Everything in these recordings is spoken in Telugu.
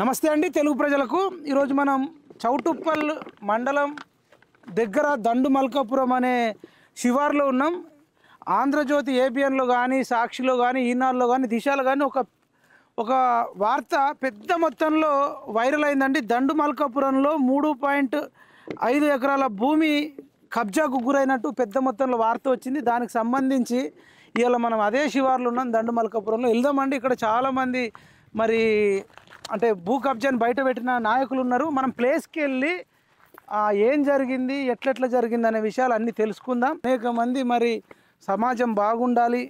నమస్తే అండి తెలుగు ప్రజలకు ఈరోజు మనం చౌటుప్పల్ మండలం దగ్గర దండుమల్కాపురం అనే శివార్లో ఉన్నాం. ఆంధ్రజ్యోతి ఏబిఎన్లో కానీ సాక్షిలో కానీ ఈనాడులో కానీ దిశలో కానీ ఒక వార్త పెద్ద మొత్తంలో వైరల్ అయిందండి. దండుమల్కాపురంలో 3.5 ఎకరాల భూమి కబ్జాకు గురైనట్టు పెద్ద మొత్తంలో వార్త వచ్చింది. దానికి సంబంధించి ఇవాళ మనం అదే శివార్లో ఉన్నాం, దండుమల్కాపురంలో వెళ్దామండి. ఇక్కడ చాలామంది మరి అంటే భూ కబ్జాని బయట పెట్టిన నాయకులు ఉన్నారు. మనం ప్లేస్కి వెళ్ళి ఏం జరిగింది, ఎట్లెట్లా జరిగింది అనే విషయాలు అన్నీ తెలుసుకుందాం. అనేక మంది మరి సమాజం బాగుండాలి,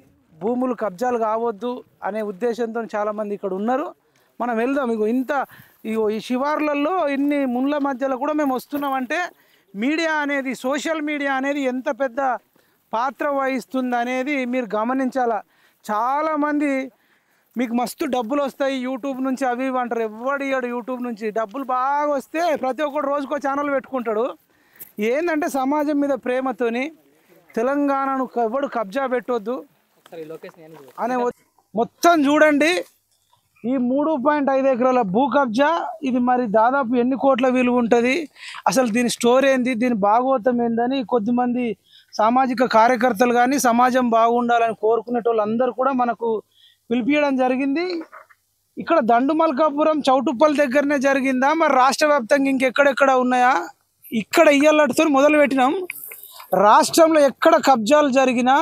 భూములు కబ్జాలు కావద్దు అనే ఉద్దేశంతో చాలామంది ఇక్కడ ఉన్నారు. మనం వెళ్దాం. ఈ శివార్లలో ఇన్ని ముళ్ళ మధ్యలో కూడా మేము వస్తున్నామంటే మీడియా అనేది, సోషల్ మీడియా అనేది ఎంత పెద్ద పాత్ర వహిస్తుంది అనేది మీరు గమనించాలా. చాలామంది మీకు మస్తు డబ్బులు వస్తాయి యూట్యూబ్ నుంచి అవి ఇవి అంటారు. ఎవడు ఇయ్యాడు యూట్యూబ్ నుంచి డబ్బులు బాగా వస్తే ప్రతి ఒక్కరు రోజుకో ఛానల్ పెట్టుకుంటాడు. ఏంటంటే సమాజం మీద ప్రేమతోని తెలంగాణను ఎవడు కబ్జా పెట్టొద్దు అనే మొత్తం చూడండి. ఈ 3.5 ఎకరాల భూ కబ్జా ఇది మరి దాదాపు ఎన్ని కోట్ల విలువ ఉంటుంది, అసలు దీని స్టోరీ ఏంది, దీని భాగవతం ఏందని కొద్దిమంది సామాజిక కార్యకర్తలు కానీ సమాజం బాగుండాలని కోరుకునేటోళ్ళందరూ కూడా మనకు పిలిపించడం జరిగింది. ఇక్కడ దండుమల్కాపురం చౌటుప్పల్ దగ్గరనే జరిగిందా, మరి రాష్ట్ర వ్యాప్తంగా ఇంకెక్కడెక్కడ ఉన్నాయా? ఇక్కడ ఇయ్యాలతో మొదలు పెట్టినాం. రాష్ట్రంలో ఎక్కడ కబ్జాలు జరిగినా,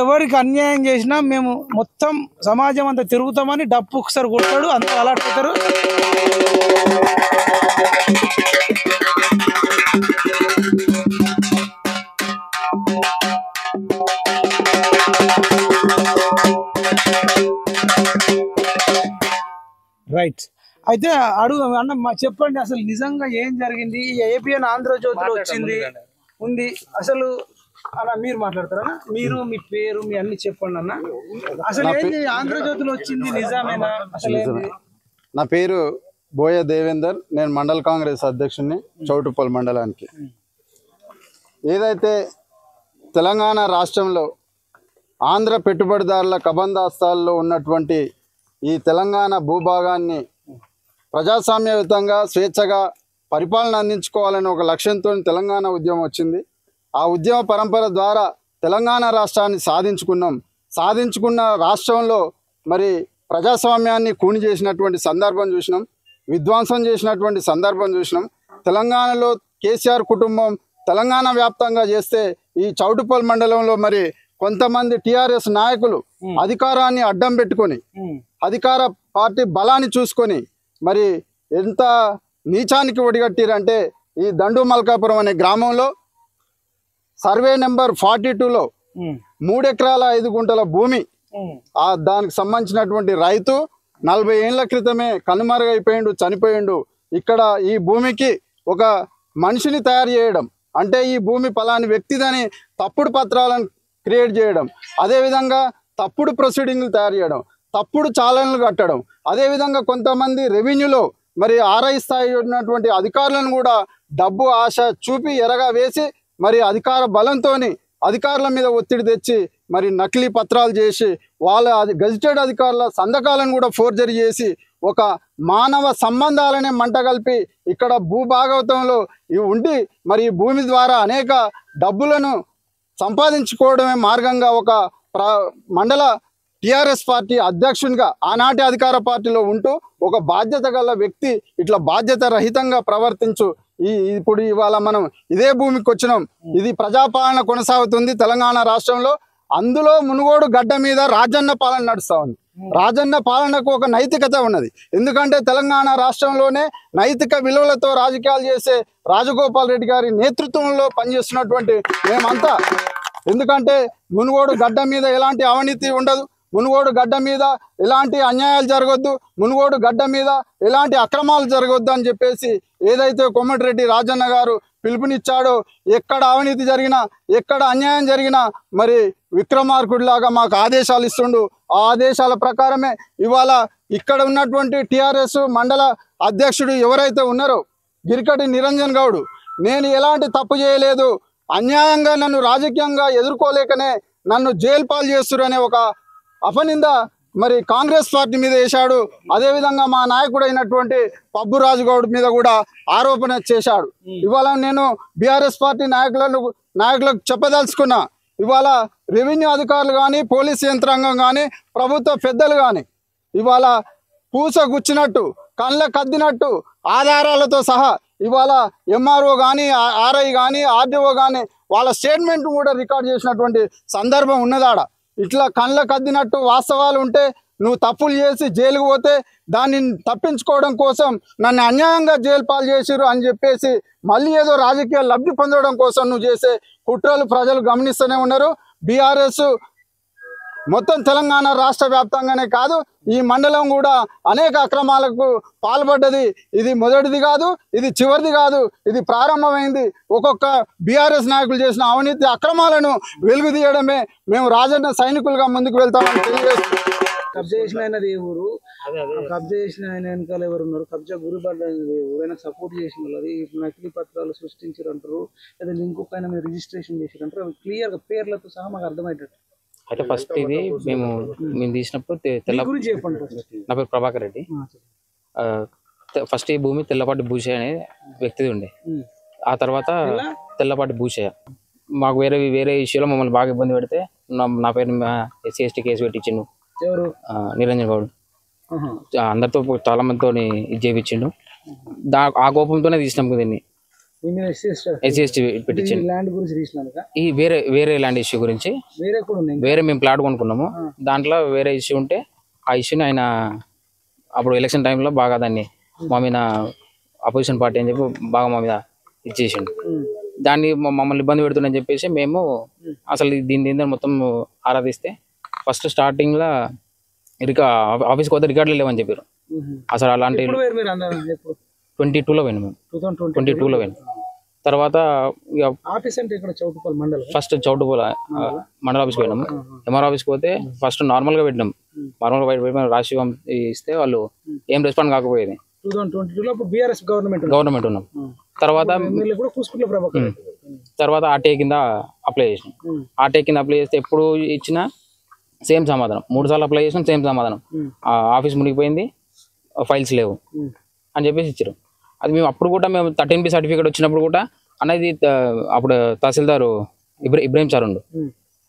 ఎవరికి అన్యాయం చేసినా మేము మొత్తం సమాజం అంతా తిరుగుతామని డప్పు ఒకసారి కొట్టాడు, అంతా అలర్ట్ అవుతారు. రైట్. అయితే అడుగు అన్న, చెప్పండి అసలు నిజంగా ఏం జరిగింది? ఈ ఏబిఎన్ ఆంధ్రజ్యోతిలో వచ్చింది ఉంది, అసలు అలా మీరు మాట్లాడతారా? మీరు మీ పేరు మీ అన్ని చెప్పండి అన్న. అసలు ఏంది ఆంధ్రజ్యోతిలో వచ్చింది, నిజమేనా? అసలు నా పేరు బోయ దేవేందర్, నేను మండల కాంగ్రెస్ అధ్యక్షుడిని చౌటుప్పల్ మండలానికి. ఏదైతే తెలంగాణ రాష్ట్రంలో ఆంధ్ర పెట్టుబడిదారుల కబందాస్తాల్లో ఉన్నటువంటి ఈ తెలంగాణ భూభాగాన్ని ప్రజాస్వామ్యయుతంగా స్వేచ్ఛగా పరిపాలన అందించుకోవాలని ఒక లక్ష్యంతో తెలంగాణ ఉద్యమం వచ్చింది. ఆ ఉద్యమ పరంపర ద్వారా తెలంగాణ రాష్ట్రాన్ని సాధించుకున్న రాష్ట్రంలో మరి ప్రజాస్వామ్యాన్ని కూని చేసినటువంటి సందర్భం చూసినాం, విధ్వంసం చేసినటువంటి సందర్భం చూసినాం. తెలంగాణలో కేసీఆర్ కుటుంబం తెలంగాణ వ్యాప్తంగా చేస్తే ఈ చౌటుప్పల్ మండలంలో మరి కొంతమంది టిఆర్ఎస్ నాయకులు అధికారాన్ని అడ్డం పెట్టుకొని, అధికార పార్టీ బలాన్ని చూసుకొని మరి ఎంత నీచానికి ఒడిగట్టిరంటే, ఈ దండుమల్కాపురం అనే గ్రామంలో సర్వే నెంబర్ 42లో 3 ఎకరాల 5 గుంటల భూమి, దానికి సంబంధించినటువంటి రైతు 40 ఏళ్ల క్రితమే కనుమరుగైపోయిండు, చనిపోయిండు. ఇక్కడ ఈ భూమికి ఒక మనిషిని తయారు చేయడం అంటే ఈ భూమి పలాని వ్యక్తిదని తప్పుడు పత్రాలను క్రియేట్ చేయడం, అదేవిధంగా తప్పుడు ప్రొసీడింగ్లు తయారు చేయడం, తప్పుడు చాలన్లు కట్టడం, అదేవిధంగా కొంతమంది రెవెన్యూలో మరి ఆర్ఐ స్థాయి ఉన్నటువంటి అధికారులను కూడా డబ్బు ఆశ చూపి ఎరగా వేసి మరి అధికార బలంతో అధికారుల మీద ఒత్తిడి తెచ్చి మరి నకిలీ పత్రాలు చేసి వాళ్ళ గెజిటెడ్ అధికారుల సంతకాలను కూడా ఫోర్జరీ చేసి ఒక మానవ సంబంధాలనే మంటగలిపి ఇక్కడ భూభాగవతంలో ఉండి మరి ఈ భూమి ద్వారా అనేక డబ్బులను సంపాదించుకోవడమే మార్గంగా ఒక మండల టిఆర్ఎస్ పార్టీ అధ్యక్షునిగా ఆనాటి అధికార పార్టీలో ఉంటూ ఒక బాధ్యత గల వ్యక్తి ఇట్లా బాధ్యత రహితంగా ప్రవర్తించు ఇప్పుడు ఇవాళ మనం ఇదే భూమికి వచ్చినాం. ఇది ప్రజాపాలన కొనసాగుతుంది తెలంగాణ రాష్ట్రంలో. అందులో మునుగోడు గడ్డ మీద రాజన్న పాలన నడుస్తూ ఉంది. రాజన్న పాలనకు ఒక నైతికత ఉన్నది. ఎందుకంటే తెలంగాణ రాష్ట్రంలోనే నైతిక విలువలతో రాజకీయాలు చేసే రాజగోపాల్ రెడ్డి గారి నేతృత్వంలో పనిచేస్తున్నటువంటి మేమంతా. ఎందుకంటే మునుగోడు గడ్డ మీద ఎలాంటి అవినీతి ఉండదు, మునుగోడు గడ్డ మీద ఎలాంటి అన్యాయాలు జరగొద్దు, మునుగోడు గడ్డ మీద ఎలాంటి అక్రమాలు జరగొద్దు అని చెప్పేసి ఏదైతే కోమటిరెడ్డి రాజన్న గారు పిలుపునిచ్చాడో, ఎక్కడ అవినీతి జరిగినా ఎక్కడ అన్యాయం జరిగినా మరి విక్రమార్కుడిలాగా మాకు ఆదేశాలు ఇస్తుండు. ఆ ఆదేశాల ప్రకారమే ఇవాళ ఇక్కడ ఉన్నటువంటి టిఆర్ఎస్ మండల అధ్యక్షుడు ఎవరైతే ఉన్నారో గిరికటి నిరంజన్ గౌడ్, నేను ఎలాంటి తప్పు చేయలేదు, అన్యాయంగా నన్ను రాజకీయంగా ఎదుర్కోలేకనే నన్ను జైలు పాలు చేస్తురు అనే ఒక అపనింద మరి కాంగ్రెస్ పార్టీ మీద వేశాడు. అదేవిధంగా మా నాయకుడు అయినటువంటి పబ్బు రాజుగౌడ్ మీద కూడా ఆరోపణ చేశాడు. ఇవాళ నేను బీఆర్ఎస్ పార్టీ నాయకులకు చెప్పదలుచుకున్నా, ఇవాళ రెవెన్యూ అధికారులు కానీ, పోలీస్ యంత్రాంగం కానీ, ప్రభుత్వ పెద్దలు కానీ ఇవాళ పూసగుచ్చినట్టు, కళ్ళకు అద్దినట్టు ఆధారాలతో సహా ఇవాళ ఎంఆర్ఓ కానీ, ఆర్ఐ కానీ, ఆర్డీఓ కానీ వాళ్ళ స్టేట్మెంట్ కూడా రికార్డ్ చేసినటువంటి సందర్భం ఉన్నదాడ. ఇట్లా కళ్ళకు అద్దినట్టు వాస్తవాలు ఉంటే నువ్వు తప్పులు చేసి జైలుకు పోతే దాన్ని తప్పించుకోవడం కోసం నన్ను అన్యాయంగా జైలు పాలు చేసిరు అని చెప్పేసి మళ్ళీ ఏదో రాజకీయ లబ్ధి పొందడం కోసం నువ్వు చేసే కుట్రలు ప్రజలు గమనిస్తూనే ఉన్నారు. బీఆర్ఎస్ మొత్తం తెలంగాణ రాష్ట్ర వ్యాప్తంగానే కాదు, ఈ మండలం కూడా అనేక అక్రమాలకు పాల్పడ్డది. ఇది మొదటిది కాదు, ఇది చివరిది కాదు, ఇది ప్రారంభమైంది. ఒక్కొక్క బీఆర్ఎస్ నాయకులు చేసిన అవినీతి అక్రమాలను వెలుగుదీయడమే మేము రాజన్న సైనికులుగా ముందుకు వెళ్తామని తెలియజేస్తున్నాం. కబ్జా చేసిన ఆయనది ఏ ఊరు, కబ్జా చేసిన ఆయన వెనకాల ఎవరు ఉన్నారు, కబ్జా గురిపడ్డది ఎవరైనా సపోర్ట్ చేసిన వాళ్ళది, నకిలీ పత్రాలు సృష్టించారు అంటారు, లేదా ఇంకొక ఆయన మీరు రిజిస్ట్రేషన్ చేసారు అంటారు, అవి క్లియర్గా పేర్లతో సహా మాకు అర్థమయ్యేటట్టు. అయితే ఫస్ట్ ఇది మేము తీసినప్పుడు గురించి చెప్పండి. నా పేరు ప్రభాకర్ రెడ్డి. ఫస్ట్ ఈ భూమి తెల్లపాటి భూషయ్య అనే వ్యక్తిది ఉండే. ఆ తర్వాత తెల్లపాటి భూషయ్య మాకు వేరే ఇష్యూలో మమ్మల్ని బాగా ఇబ్బంది పెడితే నా పేరు ఎస్సీ ఎస్టీ కేసు పెట్టించిండు. నిరంజన్ గౌడ్ అందరితో చాలా మందితో ఇది చేయించిండు. ఆ కోపంతోనే తీసినాం దీన్ని. ఎస్సీ ఎస్టీ పెట్టించిండు. ఈ వేరే ల్యాండ్ ఇష్యూ గురించి వేరే మేము ప్లాట్ కొనుక్కున్నాము. దాంట్లో వేరే ఇష్యూ ఉంటే ఆ ఇష్యూని ఆయన అప్పుడు ఎలక్షన్ టైంలో బాగా దాన్ని మా మీద అపోజిషన్ పార్టీ అని చెప్పి బాగా మా మీద ఇచ్చేసిండు. దాన్ని మమ్మల్ని ఇబ్బంది పెడుతుందని చెప్పేసి మేము అసలు దీని మొత్తం ఆరాధిస్తే ఫస్ట్ స్టార్టింగ్లో ఆఫీస్కి పోతే రికార్డులు లేవని చెప్పారు. అసలు అలాంటి 22లో పోయినాం మేము. 22లో పోయినాం. తర్వాత ఫస్ట్ చౌటుపల్లి మండల ఆఫీస్కి పోయినాము. ఎంఆర్ ఆఫీస్కి పోతే ఫస్ట్ నార్మల్గా పెట్టినాం. నార్మల్గా బయట రాసి ఇస్తే వాళ్ళు ఏం రెస్పాండ్ కాకపోయేది. గవర్నమెంట్ ఉన్నాం. తర్వాత ఆర్టీఐ కింద అప్లై చేసినాం. ఆర్టీఐ కింద అప్లై చేస్తే ఎప్పుడు ఇచ్చినా సేమ్ సమాధానం. 3 సార్లు అప్లై చేసినాం, సేమ్ సమాధానం. ఆఫీస్ మునిగిపోయింది, ఫైల్స్ లేవు అని చెప్పేసి ఇచ్చారు. అది మేము అప్పుడు కూడా మేము 13B సర్టిఫికేట్ వచ్చినప్పుడు కూడా అనేది అప్పుడు తహసీల్దారు ఇబ్రాహిం సార్ ఉండు.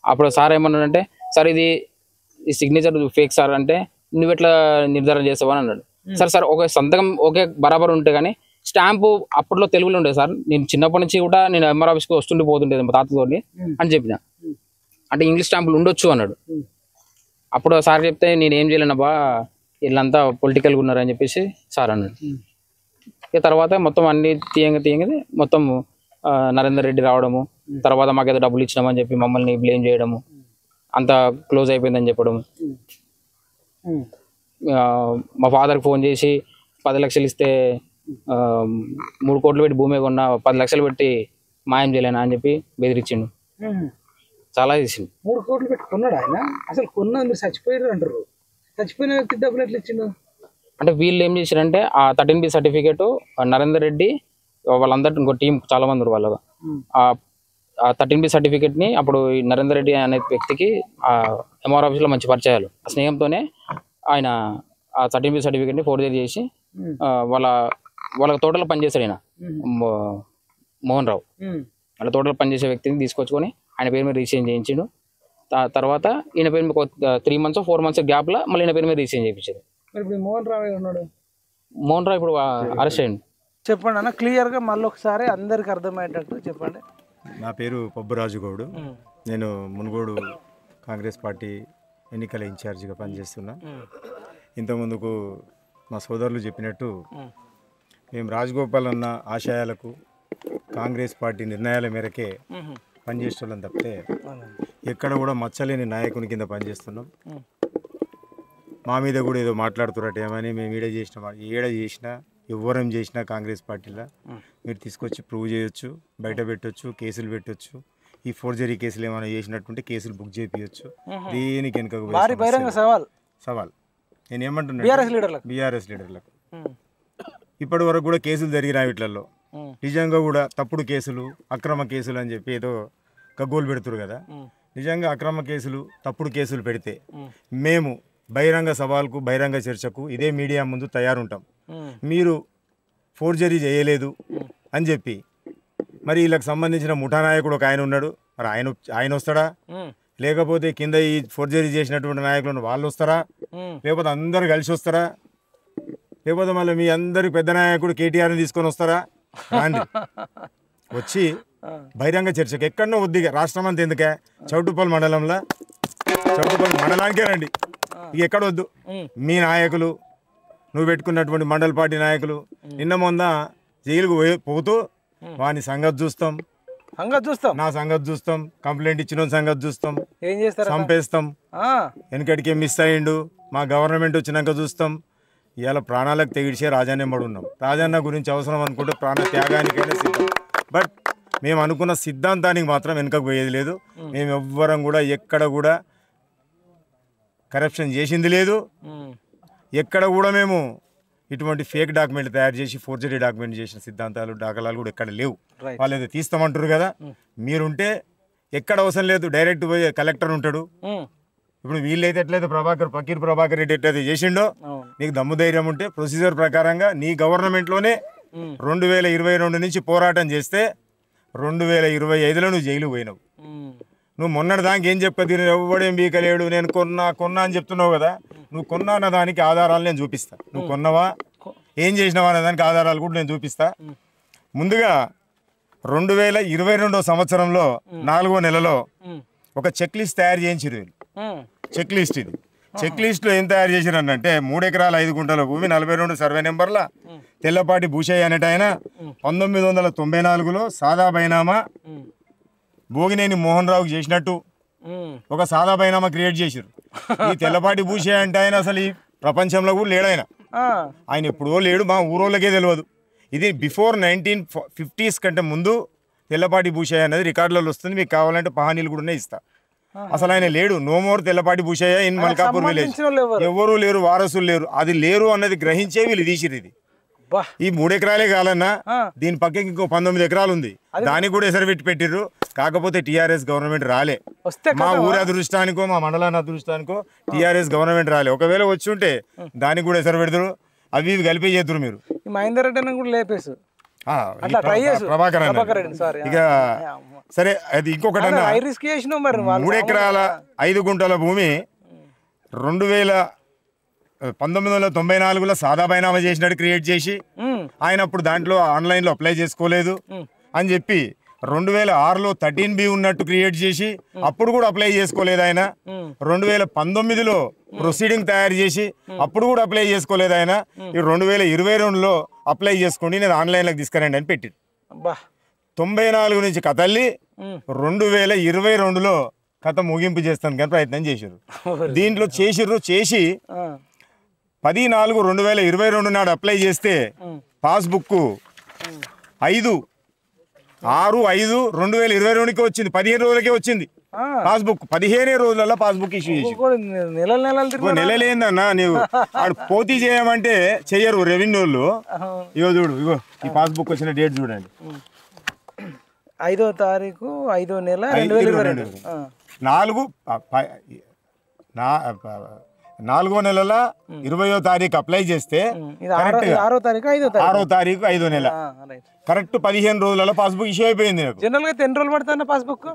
అప్పుడు సార్ ఏమన్నాడంటే, సార్ ఇది ఈ సిగ్నేచర్ ఫేక్ సార్ అంటే నువ్వు ఎట్లా నిర్ధారణ చేస్తావని అన్నాడు. సార్ ఒక సంతకం ఓకే బరాబర్ ఉంటే కానీ స్టాంపు అప్పట్లో తెలుగులో ఉండేది సార్. నేను చిన్నప్పటి నుంచి కూడా నేను ఎంఆర్ ఆఫీస్కి వస్తుంటే పోతుండేది మా తాతతో అని చెప్పిన. అంటే ఇంగ్లీష్ స్టాంపులు ఉండొచ్చు అన్నాడు. అప్పుడు సార్ చెప్తే నేను ఏం చేయలేనబ్బా, వీళ్ళంతా పొలిటికల్గా ఉన్నారని చెప్పేసి సార్ అన్నాడు. ఇక తర్వాత మొత్తం అన్ని తీయంగా మొత్తం నరేందర్ రెడ్డి రావడము, తర్వాత మాకేదో డబ్బులు ఇచ్చినామని చెప్పి మమ్మల్ని బ్లేమ్ చేయడము, అంత క్లోజ్ అయిపోయిందని చెప్పడము. మా ఫాదర్కి ఫోన్ చేసి 10 లక్షలు ఇస్తే 3 కోట్లు పెట్టి భూమి కొన్నా, 10 లక్షలు పెట్టి మాయం చేయలేనా అని చెప్పి బెదిరించిండు. చాలా చేసిండు. 3 కోట్లు పెట్టి కొన్నాడు ఆయన. అసలు కొన్నా మీరు చచ్చిపోయారు అంటారు. చచ్చిపోయిన వ్యక్తి డబ్బులు ఎట్లా ఇచ్చిండు అంటే వీళ్ళు ఏం చేశారంటే ఆ 13B సర్టిఫికేట్ నరేందర్ రెడ్డి వాళ్ళందరూ ఇంకో టీం చాలా మంది వాళ్ళు ఆ 13B సర్టిఫికేట్ని అప్పుడు నరేందర్ రెడ్డి అనే వ్యక్తికి ఎంఆర్ ఆఫీస్లో మంచి పరిచయాలు. ఆ స్నేహంతోనే ఆయన ఆ 13B సర్టిఫికేట్ని ఫోర్జరీ చేసి వాళ్ళ తోటలో పనిచేస్తాడు ఈయన మోహన్ రావు. వాళ్ళ తోటలో పనిచేసే వ్యక్తిని తీసుకొచ్చుకొని ఆయన పేరు మీద రిజిస్ట్రేషన్ చేయించిండు. తర్వాత ఈయన పేరు మీద 3 months 4 months గ్యాప్లో మళ్ళీ ఈయన పేరు మీద రిజిస్ట్రేషన్ చేయించారు. మోహన్ రావు ఉన్నాడు. మోహన్ రావు ఇప్పుడు అరెస్ట్ అయ్యింది. చెప్పండి అన్న, క్లియర్గా మళ్ళీ ఒకసారి అందరికి అర్థమయ్యేటట్టు చెప్పండి. నా పేరు పబ్బు రాజుగౌడు. నేను మునుగోడు కాంగ్రెస్ పార్టీ ఎన్నికల ఇన్ఛార్జిగా పనిచేస్తున్నా. ఇంతకుముందుకు మా సోదరులు చెప్పినట్టు మేము రాజగోపాల్ అన్న ఆశయాలకు కాంగ్రెస్ పార్టీ నిర్ణయాల మేరకే పనిచేస్తున్నాం తప్పితే ఎక్కడ కూడా మచ్చలేని నాయకుని కింద పనిచేస్తున్నాం. మా మీద కూడా ఏదో మాట్లాడుతున్నట్టు ఏమని మేము ఏడ చేసినా ఎవరం చేసినా కాంగ్రెస్ పార్టీలో మీరు తీసుకొచ్చి ప్రూవ్ చేయొచ్చు, బయట పెట్టొచ్చు, కేసులు పెట్టొచ్చు. ఈ ఫోర్జరీ కేసులు ఏమైనా చేసినట్టుంటే కేసులు బుక్ చేయించవచ్చు. దేనికి వెనక సవాల్ నేను ఏమంటున్నా బీఆర్ఎస్ లీడర్లకు ఇప్పటి వరకు కూడా కేసులు జరిగినాయి. వీటిల్లో నిజంగా కూడా తప్పుడు కేసులు, అక్రమ కేసులు అని చెప్పి ఏదో గగ్గోలు పెడుతురు కదా. నిజంగా అక్రమ కేసులు, తప్పుడు కేసులు పెడితే మేము బహిరంగ సవాల్కు బహిరంగ చర్చకు ఇదే మీడియా ముందు తయారుంటాం. మీరు ఫోర్జరీ చేయలేదు అని చెప్పి మరి వీళ్ళకి సంబంధించిన ముఠా నాయకుడు ఒక ఆయన ఉన్నాడు, మరి ఆయన వస్తాడా, లేకపోతే కింద ఈ ఫోర్జరీ చేసినటువంటి నాయకులను వాళ్ళు వస్తారా, లేకపోతే అందరు కలిసి వస్తారా, లేకపోతే మళ్ళీ మీ అందరి పెద్ద నాయకుడు కేటీఆర్ని తీసుకొని వస్తారా? రాండి, వచ్చి బహిరంగ చర్చకు ఎక్కడనో వద్దిగా రాష్ట్రం అంతా ఎందుకే, చౌటుప్పల్ మండలంలో చౌటుప్పల్ మండలానికే రండి, ఇక ఎక్కడ వద్దు. మీ నాయకులు నువ్వు పెట్టుకున్నటువంటి మండల పార్టీ నాయకులు నిన్న మొన్న జైలుకు పోతూ వాని సంగతి చూస్తాం, నా సంగతి చూస్తాం, కంప్లైంట్ ఇచ్చిన సంగతి చూస్తాం, ఏం చేస్తారు, చంపేస్తాం, వెనకడికే మిస్ అయ్యిండు, మా గవర్నమెంట్ వచ్చినాక చూస్తాం. ఇవాళ ప్రాణాలకు తెగిడిచే రాజానే పడున్నాం. రాజన్న గురించి అవసరం అనుకుంటే ప్రాణ త్యాగానికైనా సిద్ధం. బట్ మేము అనుకున్న సిద్ధాంతానికి మాత్రం వెనుకకు పోయేది లేదు. మేము ఎవ్వరం కూడా ఎక్కడ కూడా కరప్షన్ చేసింది లేదు, ఎక్కడ కూడా మేము ఇటువంటి ఫేక్ డాక్యుమెంట్ తయారు చేసి ఫోర్జరీ డాక్యుమెంట్ చేసిన సిద్ధాంతాలు దాఖలాలు కూడా ఎక్కడ లేవు. వాళ్ళు ఏదో తీస్తామంటారు కదా, మీరుంటే ఎక్కడ అవసరం లేదు, డైరెక్ట్ పోయి కలెక్టర్ ఉంటాడు. ఇప్పుడు వీళ్ళైతే ఎట్లయితే ఫకీర్ ప్రభాకర్ రెడ్డి ఎట్లయితే చేసిండో, నీకు దమ్ము ధైర్యం ఉంటే ప్రొసీజర్ ప్రకారంగా నీ గవర్నమెంట్లోనే 2022 నుంచి పోరాటం చేస్తే 2025లో నువ్వు జైలు పోయినావు. నువ్వు మొన్నటి దానికి ఏం చెప్పది, ఎవడేం బీకలేడు, నేను కొన్నా అని చెప్తున్నావు కదా. నువ్వు కొన్నా అన్న దానికి ఆధారాలు నేను చూపిస్తా. నువ్వు కొన్నావా, ఏం చేసినావా అనే దానికి ఆధారాలు కూడా నేను చూపిస్తా. ముందుగా 2022 సంవత్సరంలో 4వ నెలలో ఒక చెక్ లిస్ట్ తయారు చేయించారు వీళ్ళు. చెక్ లిస్ట్ ఇది. చెక్ లిస్ట్లో ఏం తయారు చేసిరంటే 3 ఎకరాల 5 గుంటల భూమి 42 సర్వే నెంబర్ల తెల్లపాటి భూషయ్య అనేట ఆయన 1994లో సాదా బైనామా భోగినేని మోహన్ రావుకి చేసినట్టు ఒక సాదా బైనామా క్రియేట్ చేసిరు. ఈ తెల్లపాటి భూషయ్య అంటే ఆయన అసలు ఈ ప్రపంచంలో కూడా లేడు. ఆయన ఎప్పుడో లేడు, మా ఊరోళ్ళకే తెలియదు. ఇది బిఫోర్ 1950s కంటే ముందు తెల్లపాటి భూషయ్య అనేది రికార్డులలో వస్తుంది. మీకు కావాలంటే పహానీలు కూడా ఇస్తా. అసలు ఆయన లేడు. No more Tellapati Bhushaiah in Malkapur village. ఎవరు లేరు, వారసులు లేరు. అది లేరు అన్నది గ్రహించే వీళ్ళు తీసిరు. ఇది ఈ 3 ఎకరాలే కాలన్నా, దీని పక్కకి ఇంకో 19 ఎకరాలు ఉంది, దానికి కూడా ఎసరు పెట్టిర్రు. కాకపోతే టీఆర్ఎస్ గవర్నమెంట్ రాలే. మా ఊరి అదృష్టానికో మా మండలాన్ని అదృష్టానికో టీఆర్ఎస్ గవర్నమెంట్ రాలే. ఒకవేళ వచ్చి ఉంటే దానికి కూడా ఎసరు పెడతారు. అవి ఇవి కలిపి చేద్దరు. మీరు మహేందర్ రెడ్డి కూడా లేపేసు ప్రభాకర్ ఇక సరే. అది ఇంకొకటి 3 ఎకరాల 5 గుంటల భూమి 1994లో సాదా బైనామా చేసినట్టు క్రియేట్ చేసి ఆయన అప్పుడు దాంట్లో ఆన్లైన్లో అప్లై చేసుకోలేదు అని చెప్పి 2006లో 13B ఉన్నట్టు క్రియేట్ చేసి అప్పుడు కూడా అప్లై చేసుకోలేదు ఆయన. 2019లో ప్రొసీడింగ్ తయారు చేసి అప్పుడు కూడా అప్లై చేసుకోలేదు ఆయన. 2022లో అప్లై చేసుకోండి, నేను ఆన్లైన్లోకి తీసుకురండి అని పెట్టింది. 94 నుంచి కథల్లి 2022లో కథ ముగింపు చేస్తాను కానీ ప్రయత్నం చేశారు. దీంట్లో చేసి 10/4/2022 నాడు అప్లై చేస్తే పాస్బుక్ 5/6/5/2022కి వచ్చింది. 15 రోజులకే వచ్చింది పాస్బుక్. 15 రోజులలో పాస్బుక్ ఇష్యూ చేసి నెలలేందన్నా. నీవు ఆడు పోటీ చేయమంటే చెయ్యరు రెవెన్యూ వాళ్ళు. ఇగో చూడు, ఇగో ఈ పాస్బుక్ వచ్చిన డేట్ చూడండి, 5వ తారీఖు 5వ నెల 2022. 4వ నెలల 20వ తారీఖు అప్లై చేస్తే 6వ తారీఖు 5వ నెల కరెక్ట్ 15 రోజులలో పాస్బుక్ ఇష్యూ అయిపోయింది. జనరల్ గా ఎన్ని రోజులు పడుతుంది పాస్బుక్?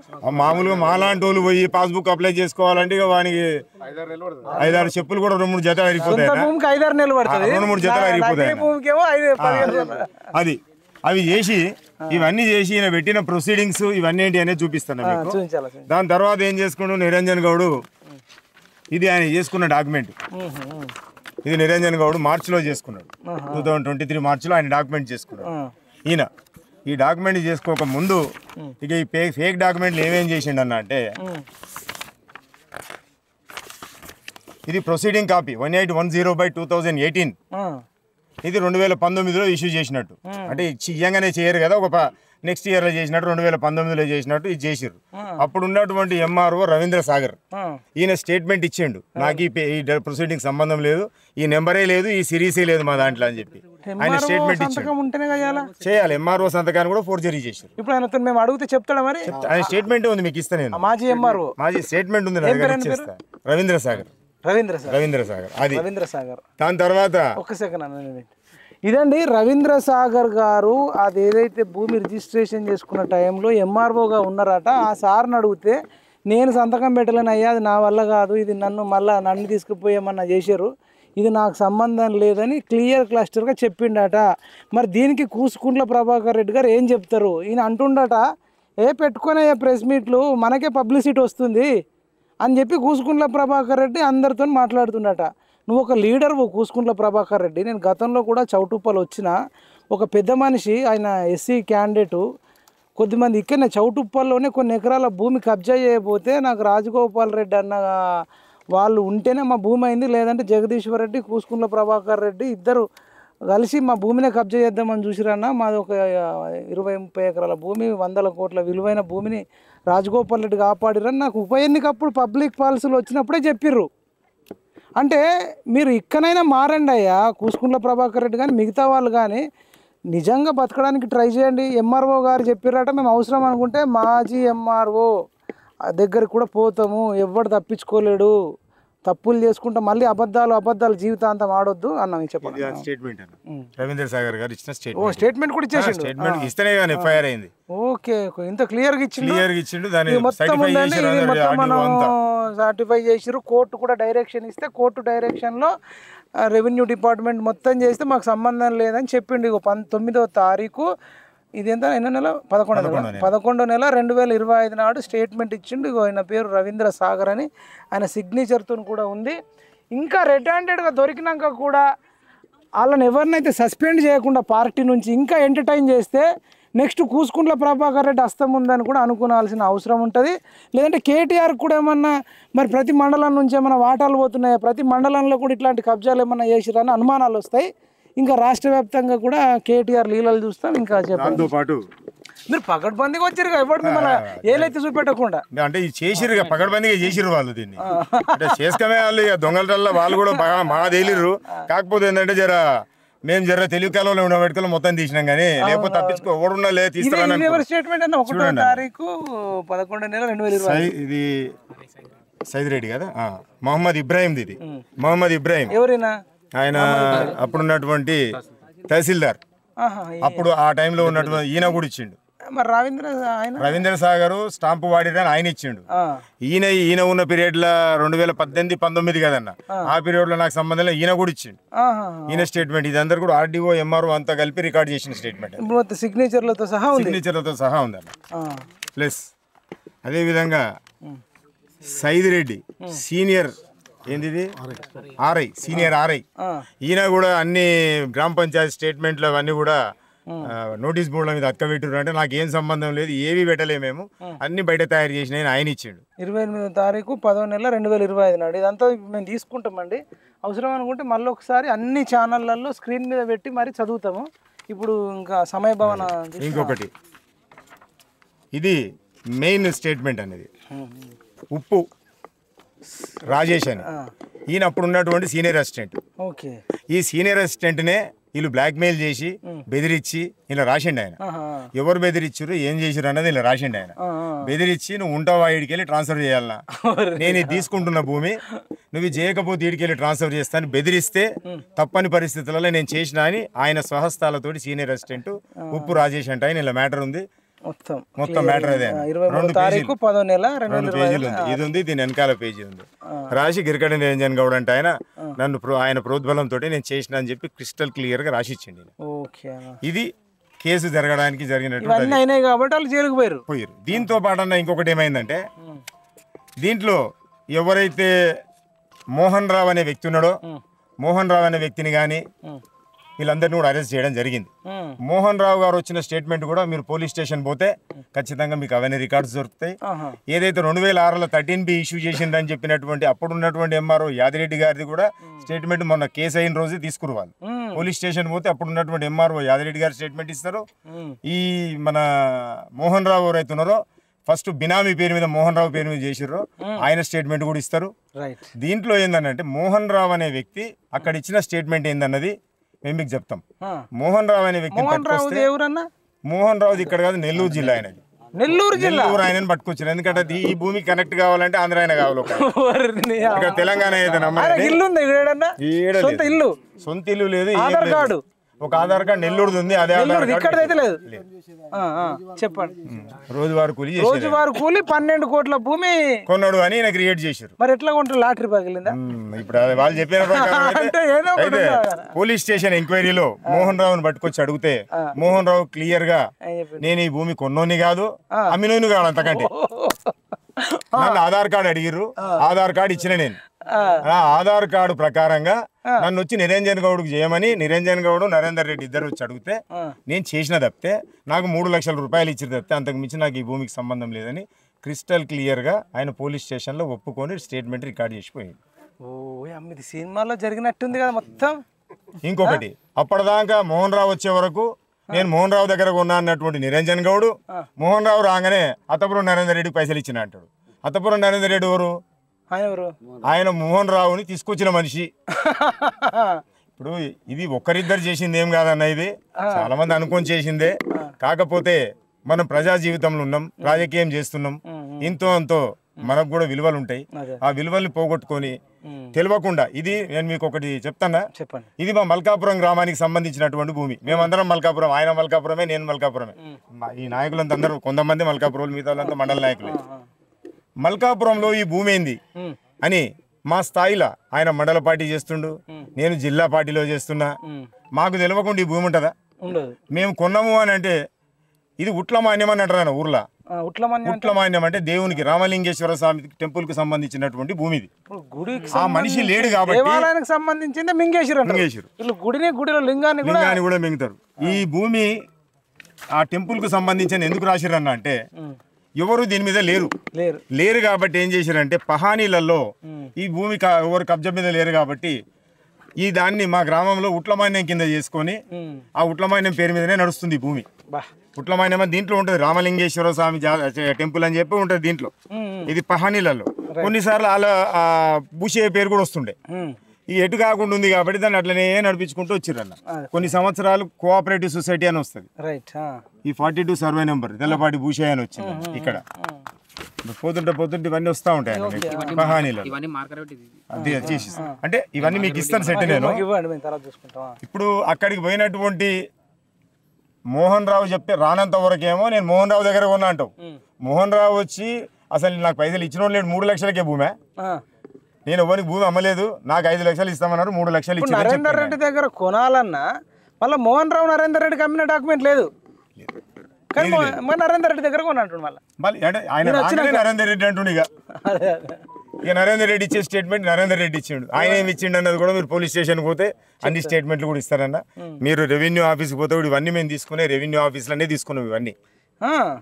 మామూలుగా మాలాంటి వాళ్ళు పోయి పాస్బుక్ అప్లై చేసుకోవాలంటే ఇక వానికి 5-6 చెప్పులు కూడా 2-3 జతలు అరిగిపోతాయి. 5-6 నెలలు పడుతుంది, 2-3 జతలు అరిగిపోతాయి. అది అవి చేసి ఇవన్నీ చేసి ఈయన పెట్టిన ప్రొసీడింగ్స్ ఇవన్నీ ఏంటి అనేది చూపిస్తాను మీకు. దాని తర్వాత ఏం చేసుకుంటూ నిరంజన్ గౌడ్, ఇది ఆయన చేసుకున్న డాక్యుమెంట్. ఇది నిరంజన్ గౌడ్ మార్చిలో చేసుకున్నాడు. 2023 మార్చిలో ఆయన డాక్యుమెంట్ చేసుకున్నాడు. ఈయన ఈ డాక్యుమెంట్ చేసుకోక ముందు ఇక ఈ ఫేక్ డాక్యుమెంట్లు ఏమేం చేసిండు అన్న అంటే, ఇది ప్రొసీడింగ్ కాపీ 1810/2018. ఇది 2019లో ఇష్యూ చేసినట్టు. అంటే ఇయ్యంగానే చేయరు కదా, ఒక నెక్స్ట్ ఇయర్లో చేసినట్టు 2019లో చేసినట్టు ఇది చేసిర్రు. అప్పుడు ఉన్నటువంటి ఎంఆర్ఓ రవీంద్ర సాగర్ ఈయన స్టేట్మెంట్ ఇచ్చిండు, నాకు ఈ ప్రొసీడింగ్ సంబంధం లేదు, ఈ నెంబరే లేదు, ఈ సిరీసే లేదు మా దాంట్లో అని చెప్పి ఆయన స్టేట్మెంట్ ఇచ్చిండు. చేయాలి. ఎంఆర్ఓ సంతకాన్ని కూడా ఫోర్జరీ చేశారు. ఇప్పుడు ఆయన మేము అడిగితే చెప్తాడా మరి? ఆయన స్టేట్మెంట్ ఉంది, మీకు ఇస్తా నేను. మాజీ స్టేట్మెంట్ ఉంది నా దగ్గర, రవీంద్ర సాగర్. రవీంద్ర సాగర్ అది. రవీంద్ర సాగర్ దాని తర్వాత ఒక్క సెకండ్ అన్న, ఇదండి రవీంద్ర సాగర్ గారు. అది ఏదైతే భూమి రిజిస్ట్రేషన్ చేసుకున్న టైంలో ఎంఆర్ఓగా ఉన్నారట. ఆ సార్ని అడిగితే నేను సంతకం పెట్టలేను అయ్యా, అది నా వల్ల కాదు, ఇది నన్ను తీసుకుపోయేమన్నా చేశారు, ఇది నాకు సంబంధం లేదని క్లియర్ క్లస్టర్గా చెప్పిండట. మరి దీనికి కూసుకుంట్ల ప్రభాకర్ రెడ్డి గారు ఏం చెప్తారు? ఈయన అంటుండట, పెట్టుకునే ప్రెస్ మీట్లు మనకే పబ్లిసిటీ వస్తుంది అని చెప్పి కూసుకుంట్ల ప్రభాకర్ రెడ్డి అందరితో మాట్లాడుతుండట. నువ్వు ఒక లీడర్ కూసుకుంట్ల ప్రభాకర్ రెడ్డి. నేను గతంలో కూడా చౌటుప్పలు వచ్చిన ఒక పెద్ద మనిషి, ఆయన ఎస్సీ క్యాండిడేటు, కొద్దిమంది ఇక్కడనే చౌటుప్పల్లోనే కొన్ని ఎకరాల భూమి కబ్జా చేయబోతే నాకు రాజగోపాల్ రెడ్డి అన్న వాళ్ళు ఉంటేనే మా భూమి అయింది, లేదంటే జగదీశ్వర్ రెడ్డి కూసుకుంట్ల ప్రభాకర్ రెడ్డి ఇద్దరు కలిసి మా భూమినే కబ్జా చేద్దామని చూసిరన్న. మాది ఒక 20-30 ఎకరాల భూమి, 100 కోట్ల విలువైన భూమిని రాజగోపాల్ రెడ్డి కాపాడిరని నాకు ఉప ఎన్నికప్పుడు పబ్లిక్ పాలసీలు వచ్చినప్పుడే చెప్పిర్రు. అంటే మీరు ఇక్కడైనా మారండి అయ్యా, కూసుకుంట్ల ప్రభాకర్ రెడ్డి కానీ మిగతా వాళ్ళు కానీ నిజంగా బతకడానికి ట్రై చేయండి. ఎంఆర్ఓ గారు చెప్పారట, మేము అవసరం అనుకుంటే మాజీ ఎంఆర్ఓ దగ్గరికి కూడా పోతాము, ఎవడు తప్పించుకోలేడు, తప్పులు చేసుకుంటా మళ్ళీ అబద్ధాలు జీవితాంతం ఆడొద్దు అన్నాం. చెప్పండి. స్టేట్మెంట్ రవీంద్ర సాగర్ గారు ఇచ్చిన స్టేట్మెంట్ కూడా ఇచ్చేసిండు. స్టేట్మెంట్ ఇస్తేనే కానీ ఎఫ్ఐఆర్ అయింది. ఓకే, ఇంత క్లియర్గా ఇచ్చిండు. దాన్ని మొత్తం ఉందండి, ఇది మొత్తం మనం సర్టిఫై చేసిరు. కోర్టు కూడా డైరెక్షన్ ఇస్తే కోర్టు డైరెక్షన్లో రెవెన్యూ డిపార్ట్మెంట్ మొత్తం చేస్తే మాకు సంబంధం లేదని చెప్పిండు. 19వ తారీఖు ఇది ఎంత ఎన్నో నెల 11వ నెల 2025 నాడు స్టేట్మెంట్ ఇచ్చిండు. ఆయన పేరు రవీంద్ర సాగర్ అని, ఆయన సిగ్నేచర్తో కూడా ఉంది. ఇంకా రెడ్ హ్యాండెడ్గా దొరికినాక కూడా వాళ్ళని ఎవరినైతే సస్పెండ్ చేయకుండా పార్టీ నుంచి ఇంకా ఎంటర్టైన్ చేస్తే నెక్స్ట్ కూసుకుంట్ల ప్రభాకర్ రెడ్డి హస్తం ఉందని కూడా అనుకోవాల్సిన అవసరం ఉంటుంది. లేదంటే కేటీఆర్ కూడా ఏమన్నా మరి ప్రతి మండలం నుంచి ఏమైనా వాటాలు పోతున్నాయా, ప్రతి మండలంలో కూడా ఇట్లాంటి కబ్జాలు ఏమన్నా చేసిరని అనుమానాలు వస్తాయి. ఇంకా రాష్ట్ర వ్యాప్తంగా కూడా కేటీఆర్ లీలలు చూస్తాం. ఇంకా దాంతో పాటు మీరు పకడ్బందీగా వచ్చారు ఎవరు మిమ్మల్ని ఏలైతే చూపెట్టకుండా, అంటే ఇది చేసిరు పకడ్బందీగా చేసిరు వాళ్ళు దీన్ని. అంటే చేసుకమే వాళ్ళు ఇక దొంగల వాళ్ళు కూడా బాగా తేలిర్రు. కాకపోతే ఏంటంటే మేము తెలివి కాలంలో ఉండబెట్టుకో మొత్తం తీసినాం, కానీ లేకపోతే తప్పించుకో ఎవరున్నా లేదు తీస్తారని స్టేట్మెంట్ అన్న 1వ తారీఖు 11వ నెల 2020. ఇది సైద్ రెడ్డి కదా, మొహమ్మద్ ఇబ్రాహిం. ఇది మొహమ్మద్ ఇబ్రాహిం ఎవరైనా ఆయన అప్పుడున్నటువంటి తహసీల్దార్, అప్పుడు ఆ టైంలో ఉన్నటువంటి ఈయన కూడా ఇచ్చిండు. మరి రవీంద్ర సాగర్ స్టాంపు వాడిరని ఆయన ఇచ్చిండు. ఈయన ఉన్న పీరియడ్ లో 2018-19 కదన్న, ఆ పీరియడ్ లో నాకు సంబంధం లేదు, ఈయన కూడా ఇచ్చిండు. ఈయన స్టేట్మెంట్ ఇది అందరు కూడా ఆర్డీఓ ఎంఆర్ఓ అంతా కలిపి రికార్డ్ చేసిన స్టేట్మెంట్, సిగ్నేచర్లతో సహా ఉందన్న. ప్లస్ అదేవిధంగా Syed Reddy senior RI, senior RI, ఈయన కూడా అన్ని గ్రామ పంచాయతీ స్టేట్మెంట్లు అవన్నీ కూడా నోటీస్ బోర్డుల మీద అక్కబెట్టారు. అంటే నాకు ఏం సంబంధం లేదు, ఏవి పెట్టలేము, మేము అన్ని బయట తయారు చేసిన ఆయన ఇచ్చిండు. 28వ తారీఖు 10వ నెల 2025 నాడు ఇదంతా మేము తీసుకుంటామండి. అవసరం అనుకుంటే మళ్ళీ ఒకసారి అన్ని ఛానళ్లలో స్క్రీన్ మీద పెట్టి మరి చదువుతాము. ఇప్పుడు ఇంకా సమయభావన. ఇంకొకటి ఇది మెయిన్ స్టేట్మెంట్ అనేది, ఉప్పు రాజేష్ అని, ఈయన అప్పుడు ఉన్నటువంటి సీనియర్ అసిస్టెంట్. ఈ సీనియర్ అసిస్టెంట్నే వీళ్ళు బ్లాక్మెయిల్ చేసి బెదిరించి ఇలా రాసిండు. ఆయన ఎవరు బెదిరించారు ఏం చేసారు అన్నది ఇలా రాసిండు. ఆయన బెదిరించి నువ్వు ఉంటావా ఈడికెళ్ళి ట్రాన్స్ఫర్ చేయాలన్నా, నేను ఇది తీసుకుంటున్న భూమి నువ్వు చేయకపోతే ఈడికెళ్ళి ట్రాన్స్ఫర్ చేస్తాను బెదిరిస్తే తప్పని పరిస్థితులలో నేను చేసిన అని ఆయన స్వహస్తాలతోటి సీనియర్ అసిస్టెంట్ ఉప్పు రాజేష్ అంటే ఆయన ఇలా మ్యాటర్ ఉంది. మొత్తం మ్యాటర్ అదే 2 పేజీలు ఉంది. ఇది ఉంది, దీని వెనకాల పేజీ ఉంది. రాసి గిరికడ నిరంజన్ గౌడ్ అంటే ఆయన ప్రోద్బలంతో నేను చేసిన అని చెప్పి క్రిస్టల్ క్లియర్ గా రాసి ఇచ్చింది. ఇది కేసు జరగడానికి జరిగినట్టు పోయారు. దీంతో పాటు అన్న ఇంకొకటి ఏమైందంటే, దీంట్లో ఎవరైతే మోహన్ రావు అనే వ్యక్తి ఉన్నాడో, మోహన్ రావు అనే వ్యక్తిని కానీ వీళ్ళందరినీ కూడా అరెస్ట్ చేయడం జరిగింది. మోహన్ రావు గారు వచ్చిన స్టేట్మెంట్ కూడా మీరు పోలీస్ స్టేషన్ పోతే ఖచ్చితంగా మీకు అవన్నీ రికార్డ్స్ దొరుకుతాయి. ఏదైతే 2006లో 13B ఇష్యూ చేసిందని చెప్పినటువంటి అప్పుడు ఉన్నటువంటి ఎంఆర్ఓ యాదిరెడ్డి గారిది కూడా స్టేట్మెంట్ మొన్న కేసు అయిన రోజే తీసుకురు వాళ్ళు. పోలీస్ స్టేషన్ పోతే అప్పుడు ఉన్నటువంటి ఎంఆర్ఓ యాదిరెడ్డి గారు స్టేట్మెంట్ ఇస్తారు. ఈ మన మోహన్ రావు ఎవరైతే ఉన్నారో ఫస్ట్ బినామీ పేరు మీద మోహన్ రావు పేరు మీద చేసిర్రో ఆయన స్టేట్మెంట్ కూడా ఇస్తారు. దీంట్లో ఏందనంటే మోహన్ రావు అనే వ్యక్తి అక్కడ ఇచ్చిన స్టేట్మెంట్ ఏందన్నది మేము మీకు చెప్తాం. మోహన్ రావు అనే వ్యక్తి, మోహన్ రావు ఇక్కడ కాదు నెల్లూరు జిల్లా, ఆయనది నెల్లూరు జిల్లా నెల్లూరు ఆయనని పట్టుకొచ్చారు. ఎందుకంటే ఈ భూమి కనెక్ట్ కావాలంటే ఆంధ్ర ఆయన కావాలి. ఇక్కడ తెలంగాణ అయితే ఇల్లు ఉంది సొంత ఇల్లు, సొంత ఇల్లు లేదు, ఆధార్ కార్డు, ఒక ఆధార్ కార్డు నెల్లూరుది ఉంది, అదే ఇక్కడైతే లేదు. చెప్పండి. రోజువారు కూలి 12 కోట్ల భూమి కొన్నాడు అని ఆయన క్రియేట్ చేశారు. మరి ఎట్లా కొంటారు? లాటరీ పగిలిందా? ఇప్పుడు వాళ్ళు చెప్పిన ప్రకారం అయితే పోలీస్ స్టేషన్ ఎంక్వైరీలో మోహన్ రావుని పట్టుకొచ్చి అడిగితే మోహన్ రావు క్లియర్ గా నేను ఈ భూమి కొన్నోని కాదు అమ్మినోని కాదు, అంతకంటే నన్ను ఆధార్ కార్డు అడిగిర్రు, ఆధార్ కార్డు ఇచ్చిన నేను ఆధార్ కార్డు ప్రకారంగా నన్ను వచ్చి నిరంజన్ గౌడ్కి చేయమని నిరంజన్ గౌడ్ నరేందర్ రెడ్డి ఇద్దరు వచ్చి అడిగితే నేను చేసిన తప్పితే నాకు 3 లక్షల రూపాయలు ఇచ్చిన తప్పితే అంతకు మించి నాకు ఈ భూమికి సంబంధం లేదని క్రిస్టల్ క్లియర్ గా ఆయన పోలీస్ స్టేషన్ లో ఒప్పుకొని స్టేట్మెంట్ రికార్డ్ చేసిపోయింది. ఇది సినిమాలో జరిగినట్టుంది కదా మొత్తం. ఇంకొకటి, అప్పటిదాకా మోహన్ రావు వచ్చే వరకు నేను మోహన్ రావు దగ్గర కొన్నా అన్నటువంటి నిరంజన్ గౌడ్ మోహన్ రావు రాగానే అత్తపురం నరేందర్ రెడ్డికి పైసలు ఇచ్చిన అంటాడు. అత్తపురం నరేందర్ రెడ్డి ఎవరు? ఆయన మోహన్ రావుని తీసుకొచ్చిన మనిషి. ఇప్పుడు ఇది ఒక్కరిద్దరు చేసింది ఏం కాదన్న, ఇది చాలా మంది అనుకొని చేసిందే. కాకపోతే మనం ప్రజా జీవితంలో ఉన్నాం, రాజకీయం చేస్తున్నాం, ఇంతో అంతో మనకు కూడా విలువలు ఉంటాయి. ఆ విలువల్ని పోగొట్టుకొని తెలియకుండా ఇది నేను మీకు ఒకటి చెప్తానా, చెప్పండి. ఇది మా మల్కాపురం గ్రామానికి సంబంధించినటువంటి భూమి. మేమందరం మల్కాపురం, ఆయన మల్కాపురమే, నేను మల్కాపురమే. ఈ నాయకులంతా అందరూ కొంతమంది మల్కాపురం, మిగతా వాళ్ళంతా మండల నాయకులే. మల్కాపురంలో ఈ భూమి ఏంది అని మా స్థాయిలో ఆయన మండల పార్టీ చేస్తుండు, నేను జిల్లా పార్టీలో చేస్తున్నా. మాకు తెలియకుండా ఈ భూమి ఉంటుందా? మేము కొన్నాము అని అంటే ఇది ఉట్లమాన్యం అని అంటారు ఊర్లో. ఉట్లమాన్యం అంటే దేవునికి రామలింగేశ్వర స్వామి టెంపుల్ కి సంబంధించినటువంటి భూమి ఇది. ఆ మనిషి లేడు కాబట్టి సంబంధించింది మింగేశ్వరు గుడిలో లింగాన్ని కూడా మింగుతారు. ఈ భూమి ఆ టెంపుల్ కు సంబంధించిన ఎందుకు రాసిరన్న అంటే ఎవరు దీని మీద లేరు కాబట్టి ఏం చేశారంటే పహానీలలో ఈ భూమి ఎవరు కబ్జా మీద లేరు కాబట్టి ఈ దాన్ని మా గ్రామంలో ఉట్లమాన్యం కింద చేసుకొని ఆ ఉట్లమాన్యం పేరు మీదనే నడుస్తుంది ఈ భూమి. ఉట్లమాన్యం దీంట్లో ఉంటుంది, రామలింగేశ్వర స్వామి టెంపుల్ అని చెప్పి ఉంటుంది దీంట్లో. ఇది పహానీలలో కొన్నిసార్లు అలా భూషే పేరు కూడా వస్తుండే. ఈ ఎటు కాకుండా ఉంది కాబట్టి దాన్ని అట్లనే నడిపించుకుంటూ వచ్చిర్రన్న. కొన్ని సంవత్సరాలు కోఆపరేటివ్ సొసైటీ అని వస్తుంది. ఈ 42 సర్వే నెంబర్ తెల్లపాటి భూషయ్య అని వచ్చింది ఇక్కడ. పోతుంటే ఇవన్నీ వస్తూ ఉంటాయి పహానీలో. అది చేసి అంటే ఇవన్నీ మీకు ఇస్తాను సెట్ నేను. ఇప్పుడు అక్కడికి పోయినటువంటి మోహన్ రావు చెప్తే రానంత వరకేమో నేను మోహన్ రావు దగ్గర కొన్నా అంటావు. మోహన్ రావు వచ్చి అసలు నాకు పైసలు ఇచ్చిన లేడు, 3 లక్షలకే భూమే, నేను ఎవరికి భూమి అమ్మలేదు, నాకు 5 లక్షలు ఇస్తామన్నారు, 3 లక్షలు ఇచ్చి నరేందర్ రెడ్డి దగ్గర కొనాలన్నా మళ్ళీ మోహన్ రావు నరేందర్ రెడ్డికి అమ్మిన డాక్యుమెంట్ లేదు. నరేందర్ రెడ్డి దగ్గర కొనంటు మళ్ళీ ఆయన నరేందర్ రెడ్డి అంటుండే. ఇక నరేందర్ రెడ్డి ఇచ్చే స్టేట్మెంట్ నరేందర్ రెడ్డి ఇచ్చిండు. ఆయన ఏమి ఇచ్చిండు అన్నది కూడా మీరు పోలీస్ స్టేషన్కి పోతే అన్ని స్టేట్మెంట్లు కూడా ఇస్తారన్న. మీరు రెవెన్యూ ఆఫీస్కి పోతే ఇవన్నీ మేము తీసుకునే రెవెన్యూ ఆఫీస్లోనే తీసుకున్నాం, ఇవన్నీ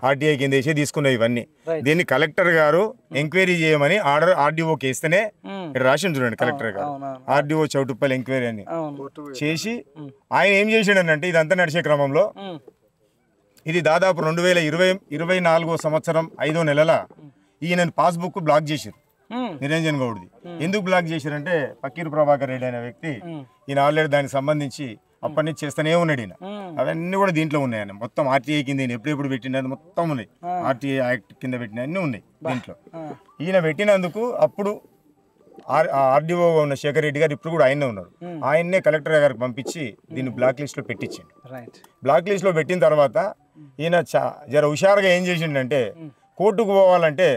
ఆర్టీఐ కింద వేసి తీసుకున్నాం ఇవన్నీ. దీన్ని కలెక్టర్ గారు ఎంక్వైరీ చేయమని ఆర్డర్ ఆర్డీఓకి వేస్తేనే ఇక్కడ రాసి చూడండి, కలెక్టర్ గారు ఆర్డీఓ చౌటుప్పల్ ఎంక్వైరీ అని చేసి ఆయన ఏం చేసిండనంటే ఇదంతా నడిచే క్రమంలో ఇది దాదాపు 2024 సంవత్సరం 5వ నెలల ఈయన పాస్బుక్ బ్లాక్ చేశారు నిరంజన్ గౌడ్ది. ఎందుకు బ్లాక్ చేశారంటే పక్కీరు ప్రభాకర్ రెడ్డి అనే వ్యక్తి ఈయన ఆల్రెడీ దానికి సంబంధించి అప్పటి నుంచి చేస్తూనే ఉన్నాడు ఈయన. అవన్నీ కూడా దీంట్లో ఉన్నాయన్న, మొత్తం ఆర్టీఐ కింద ఎప్పుడెప్పుడు పెట్టినది మొత్తం ఉన్నాయి, ఆర్టీఐ యాక్ట్ కింద పెట్టిన అన్నీ ఉన్నాయి దీంట్లో. ఈయన పెట్టినందుకు అప్పుడు ఆర్డీఓ ఉన్న శేఖర్ రెడ్డి గారు ఇప్పుడు కూడా ఆయనే ఉన్నారు, ఆయన్నే కలెక్టర్ గారికి పంపించి దీన్ని బ్లాక్ లిస్ట్లో పెట్టించిండు. బ్లాక్ లిస్ట్లో పెట్టిన తర్వాత ఈయన జర హుషారుగా ఏం చేసిండంటే కోర్టుకు పోవాలంటే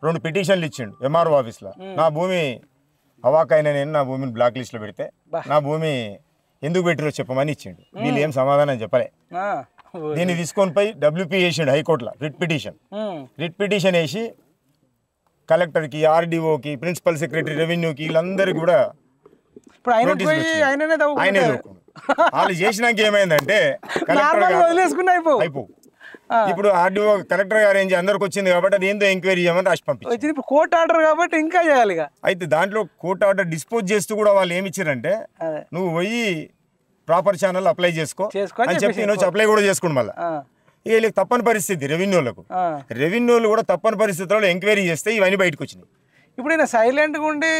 2 పిటిషన్లు ఇచ్చిండు ఎంఆర్ఓ ఆఫీస్లో. నా భూమి అవాకైనా నేను నా భూమిని బ్లాక్ లిస్ట్లో పెడితే నా భూమి ఎందుకు పెట్టిరో చెప్పమని ఇచ్చిండు. వీళ్ళు ఏం సమాధానం చెప్పలే. దీన్ని తీసుకొని పోయి WP వేసిండు హైకోర్టులో రిట్ పిటిషన్ వేసి కలెక్టర్కి, ఆర్డీఓకి, ప్రిన్సిపల్ సెక్రటరీ, రెవెన్యూకి వీళ్ళందరికీ కూడా ఆయనే వాళ్ళు చేసినాక ఏమైందంటే కలెక్టర్ అయిపో ఇప్పుడు ఆర్డీఓ కలెక్టర్ గారు ఏం అందరికి వచ్చింది కాబట్టి అది ఏందో ఎంక్వైరీ చేయమని రాసి పంపించింది. ఇప్పుడు కోర్టు ఆర్డర్ కాబట్టి ఇంకా చేయాలి. అయితే దాంట్లో కోర్టు ఆర్డర్ డిస్పోజ్ చేస్తూ కూడా వాళ్ళు ఏమి ఇచ్చారంటే నువ్వు పోయి ప్రాపర్ ఛానల్ అప్లై చేసుకో అని చెప్పి నువ్వు అప్లై కూడా చేసుకోండి. మళ్ళీ వీళ్ళకి తప్పని పరిస్థితి రెవెన్యూలు కూడా తప్పని పరిస్థితుల్లో ఎంక్వైరీ చేస్తే ఇవన్నీ బయటకు వచ్చినాయి. ఇప్పుడు ఈయన సైలెంట్గా ఉండి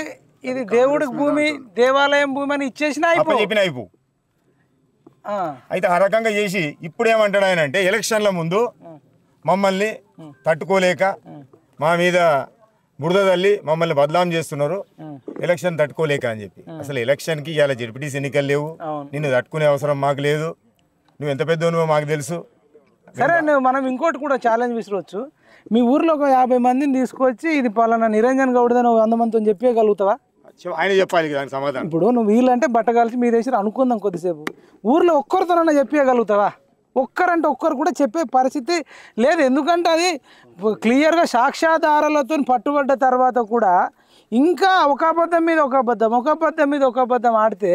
ఇది దేవుడికి భూమి, దేవాలయం భూమి అని ఇచ్చేసిన చెప్పిన అయిపో. అయితే ఆ రకంగా చేసి ఇప్పుడు ఏమంటాడు ఆయన అంటే ఎలక్షన్ల ముందు మమ్మల్ని తట్టుకోలేక మా మీద బురద తల్లి మమ్మల్ని బదలాం చేస్తున్నారు ఎలక్షన్ తట్టుకోలేక అని చెప్పి. అసలు ఎలక్షన్కి ఇవాళ జెడ్పీటీసీ ఎన్నికలు లేవు, నిన్ను తట్టుకునే అవసరం మాకు లేదు, నువ్వు ఎంత పెద్దవో మాకు తెలుసు. సరే మనం ఇంకోటి కూడా ఛాలెంజ్ విసిరవచ్చు. మీ ఊర్లో ఒక 50 మందిని తీసుకొచ్చి ఇది పలానా నిరంజన్ గౌడ్దని 100 మందితో చెప్పగలుగుతావా? ఆయన చెప్పాలి దానికి సమాధానం. ఇప్పుడు నువ్వు వీళ్ళంటే బట్ట కలిసి మీ దేశం అనుకుందాం కొద్దిసేపు, ఊర్లో ఒక్కరితోనన్నా చెప్పగలుగుతావా? ఒక్కరంటే ఒక్కరు కూడా చెప్పే పరిస్థితి లేదు. ఎందుకంటే అది క్లియర్గా సాక్ష్యాధారాలతో పట్టుబడ్డ తర్వాత కూడా ఇంకా ఒక అబద్ధం మీద ఒక అబద్ధం, ఒక అబద్ధం మీద ఒక అబద్ధం ఆడితే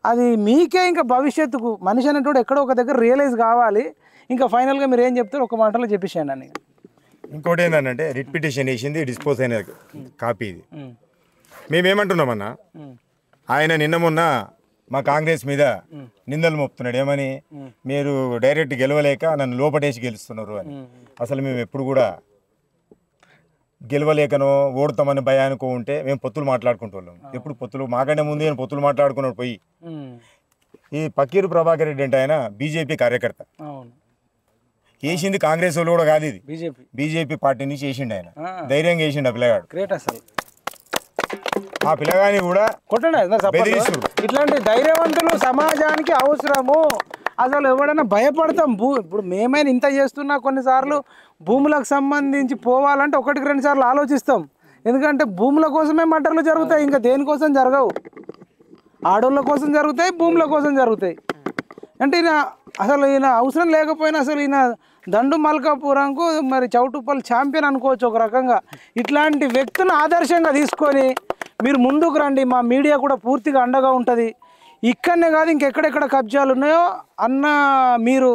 అది మీకే ఇంకా భవిష్యత్తుకు మనిషి అనేటోడు ఎక్కడో ఒక దగ్గర రియలైజ్ కావాలి. ఇంకా ఫైనల్గా మీరు ఏం చెప్తారు ఒక మాటలో చెప్పేసాను అని. ఇంకోటి ఏంటంటే రిట్ పిటిషన్ వేసింది డిస్పోజ్ అయిన కాపీ ఇది. మేమేమంటున్నామన్నా, ఆయన నిన్న మొన్న మా కాంగ్రెస్ మీద నిందలు మోపుతున్నాడు. ఏమని? మీరు డైరెక్ట్ గెలవలేక నన్ను లోపటేసి గెలుస్తున్నారు అని. అసలు మేము ఎప్పుడు కూడా గెలవలేకనో ఓడతామని భయానికో ఉంటే మేము పొత్తులు మాట్లాడుకుంటున్నాం. ఎప్పుడు పొత్తులు మాకంటే ముందు నేను పొత్తులు మాట్లాడుకున్నాడు పోయి. ఈ పక్కీరు ప్రభాకర్ రెడ్డి అంటే ఆయన బీజేపీ కార్యకర్త, వేసింది కాంగ్రెస్ వాళ్ళు కూడా కాదు, ఇది బీజేపీ పార్టీ నుంచి వేసిండు. ఆయన ధైర్యంగా వేసిండు ఆ పిల్లగాడు. గ్రేట్ అసలు. ఆ పిల్లగాని కూడా కొట్టండి. ఇట్లాంటి ధైర్యవంతులు సమాజానికి అవసరము. అసలు ఎవడైనా భయపడతాం. ఇప్పుడు మేమైనా ఇంత చేస్తున్నా కొన్నిసార్లు భూములకు సంబంధించి పోవాలంటే 1-2 సార్లు ఆలోచిస్తాం. ఎందుకంటే భూముల కోసమే మటర్లు జరుగుతాయి, ఇంకా దేనికోసం జరగవు. ఆడోళ్ళ కోసం జరుగుతాయి, భూముల కోసం జరుగుతాయి. అంటే ఈయన అవసరం లేకపోయినా అసలు ఈయన దండు మల్కాపురంకు మరి చౌటుప్పల్ ఛాంపియన్ అనుకోవచ్చు ఒక రకంగా. ఇట్లాంటి వ్యక్తులను ఆదర్శంగా తీసుకొని మీరు ముందుకు రండి. మా మీడియా కూడా పూర్తిగా అండగా ఉంటుంది. ఇక్కడనే కాదు ఇంకెక్కడెక్కడ కబ్జాలు ఉన్నాయో అన్న మీరు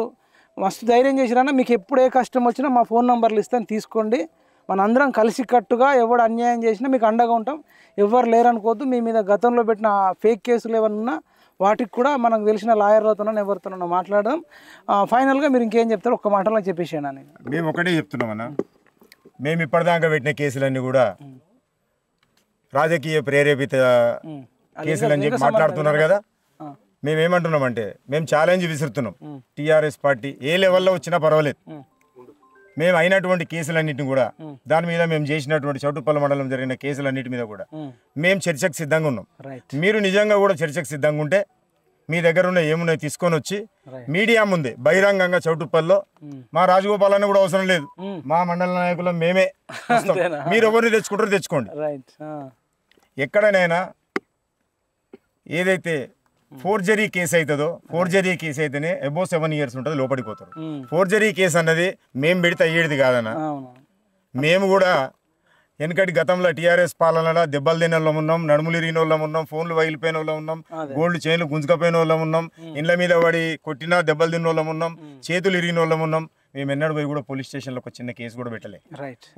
మస్తు ధైర్యం చేసిరన్న. మీకు ఎప్పుడు ఏ కష్టం వచ్చినా మా ఫోన్ నెంబర్లు ఇస్తాను, తీసుకోండి. మనందరం కలిసికట్టుగా ఎవడు అన్యాయం చేసినా మీకు అండగా ఉంటాం. ఎవరు లేరనుకోవద్దు. మీ మీద గతంలో పెట్టిన ఫేక్ కేసులు ఏమన్నా వాటికి కూడా మనకు తెలిసిన లాయర్లతోనో ఎవరితోనో మాట్లాడదాం. ఫైనల్గా మీరు ఇంకేం చెప్తారో ఒక్క మాటలో చెప్పేసాను నేను. మేము ఒకటే చెప్తున్నామన్నా, మేము ఇప్పటిదాకా పెట్టిన కేసులన్నీ కూడా రాజకీయ ప్రేరేపిత కేసులు అని చెప్పి మాట్లాడుతున్నారు కదా. మేమేమంటున్నామంటే మేము ఛాలెంజ్ విసురుతున్నాం. టీఆర్ఎస్ పార్టీ ఏ లెవెల్లో వచ్చినా పర్వాలేదు, మేము అయినటువంటి కేసులన్నింటినీ కూడా దాని మీద మేము చేసినటువంటి చౌటుప్పల్ మండలం జరిగిన కేసులన్నిటి మీద కూడా మేము చర్చకు సిద్ధంగా ఉన్నాం. మీరు నిజంగా కూడా చర్చకు సిద్ధంగా ఉంటే మీ దగ్గర ఉన్న ఏమున్నాయి తీసుకొని వచ్చి మీడియా ముందే బహిరంగంగా చౌటుప్పల్లో మా రాజగోపాల్ అన్న కూడా అవసరం లేదు, మా మండల నాయకులు మేమే వస్తాం, మీరు ఎవరిని తెచ్చుకుంటారో తెచ్చుకోండి. ఎక్కడనైనా ఏదైతే ఫోర్జరీ కేసు అవుతుందో, ఫోర్జరీ కేసు అయితేనే అబోవ్ 7 years ఉంటుంది, లోపలికి పోతారు. ఫోర్జరీ కేసు అన్నది మేము పెడితే అయ్యేది కాదన్న. మేము కూడా వెనకటి గతంలో టీఆర్ఎస్ పాలనలో దెబ్బలు తిన వాళ్ళం ఉన్నాం, నడుములు ఇరిగిన వాళ్ళం ఉన్నాం, ఫోన్లు వగిలిపోయిన వాళ్ళం ఉన్నాం, గోల్డ్ చైన్లు గుంజుకపోయిన వాళ్ళం ఉన్నాం, ఇండ్ల మీద పడి కొట్టినా దెబ్బలు తిన్న వాళ్ళం ఉన్నాం, చేతులు ఇరిగిన వాళ్ళం ఉన్నాం. మేము ఎన్నడూ పోయి కూడా పోలీస్ స్టేషన్లో ఒక చిన్న కేసు కూడా పెట్టలే.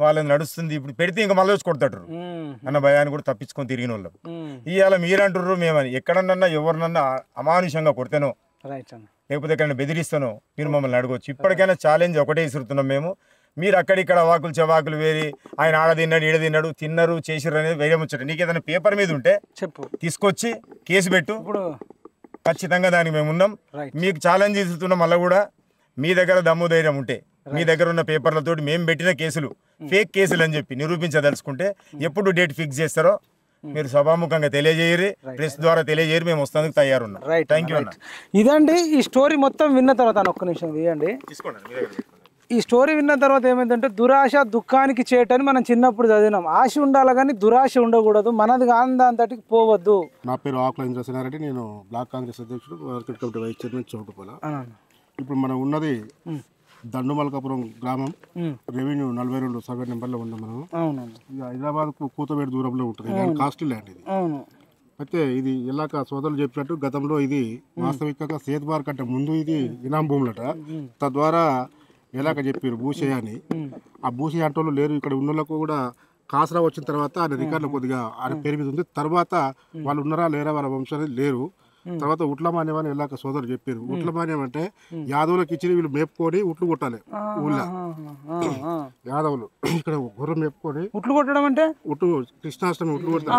వాళ్ళని నడుస్తుంది, ఇప్పుడు పెడితే ఇంకా మళ్ళీ వచ్చి కొడతాడు అన్న భయాన్ని కూడా తప్పించుకొని తిరిగిన వాళ్ళం. ఇవాళ మీరంటారు మేమని ఎక్కడన్నా ఎవరినన్నా అమానుషంగా కొడితేనో లేకపోతే ఎక్కడైనా బెదిరిస్తానో మీరు మమ్మల్ని అడగవచ్చు. ఇప్పటికైనా ఛాలెంజ్ ఒకటే ఇస్తున్నాం మేము. మీరు అక్కడిక్కడ వాకులు చెవాకులు వేరి ఆయన ఆడ తిన్నాడు ఈడ తిన్నాడు తిన్నారు చేసిర్రు అనేది వేరే ముచ్చట. నీకు ఏదైనా పేపర్ మీద ఉంటే చెప్పు, తీసుకొచ్చి కేసు పెట్టు, ఖచ్చితంగా దానికి మేము ఉన్నాం. మీకు ఛాలెంజ్ ఇస్తున్నాం. మళ్ళీ కూడా మీ దగ్గర దమ్ము ధైర్యం ఉంటే మీ దగ్గర ఉన్న పేపర్లతో మేము పెట్టిన కేసులు ఫేక్ కేసులు అని చెప్పి నిరూపించదలుచుకుంటే ఎప్పుడు డేట్ ఫిక్స్ చేస్తారో మీరు సభాముఖంగా తెలియజేయరు, ప్రెస్ ద్వారా తెలియజేయరు, మేము వస్తానికి తయారున్నాం. థ్యాంక్ యూ అన్న. ఇదండి ఈ స్టోరీ మొత్తం విన్న తర్వాత ఒక్క నిమిషం తీయండి. ఈ స్టోరీ విన్న తర్వాత ఏమైందంటే దురాశ దుఃఖానికి చేటని మనం చిన్నప్పుడు చదివినాం. ఆశ ఉండాలి కానీ దురాశ ఉండకూడదు, మనది కాని దాంతటికి పోవద్దు. నా పేరు ఆకుల ఇంద్రసేనారెడ్డి, నేను బ్లాక్ కాంగ్రెస్ అధ్యక్షుడు, మార్కెట్ కమిటీ వైస్ చైర్మన్ చౌటుప్పల. ఇప్పుడు మనం ఉన్నది దండుమల్కాపురం గ్రామం, రెవెన్యూ 42 సర్వే నెంబర్లో ఉన్నాం మనం. హైదరాబాద్ కు కూతవేడు దూరంలో ఉంటుంది, కాస్ట్లీ ల్యాండ్ ఇది. అయితే ఇది ఇలాక సోదరులు చెప్పినట్టు గతంలో ఇది వాస్తవికంగా సేతుబార్ కంటే ముందు ఇది ఇనాం భూములట. తద్వారా ఎలాగ చెప్పారు భూషయ్య అని. ఆ భూషయ్య అంటోళ్ళు లేరు ఇక్కడ ఉన్నోళ్ళకు కూడా కాసరా వచ్చిన తర్వాత ఆయన రికార్డులు కొద్దిగా ఆయన పేరు మీద ఉంది. తర్వాత వాళ్ళు ఉన్నారా లేరా వాళ్ళ వంశాలు లేరు. తర్వాత ఉట్లమాన్యం అని ఎలాగ సోదరులు చెప్పారు. ఉట్లమాన్యం అంటే యాదవులకు ఇచ్చి వీళ్ళు మేపుకొని ఉట్లు కొట్టాలి ఊళ్ళో. యాదవులు ఇక్కడ గొర్రె మేపుకొని ఉట్లు కొట్టడం అంటే ఉట్టు కృష్ణాష్టమి ఉట్లు కొడతాం.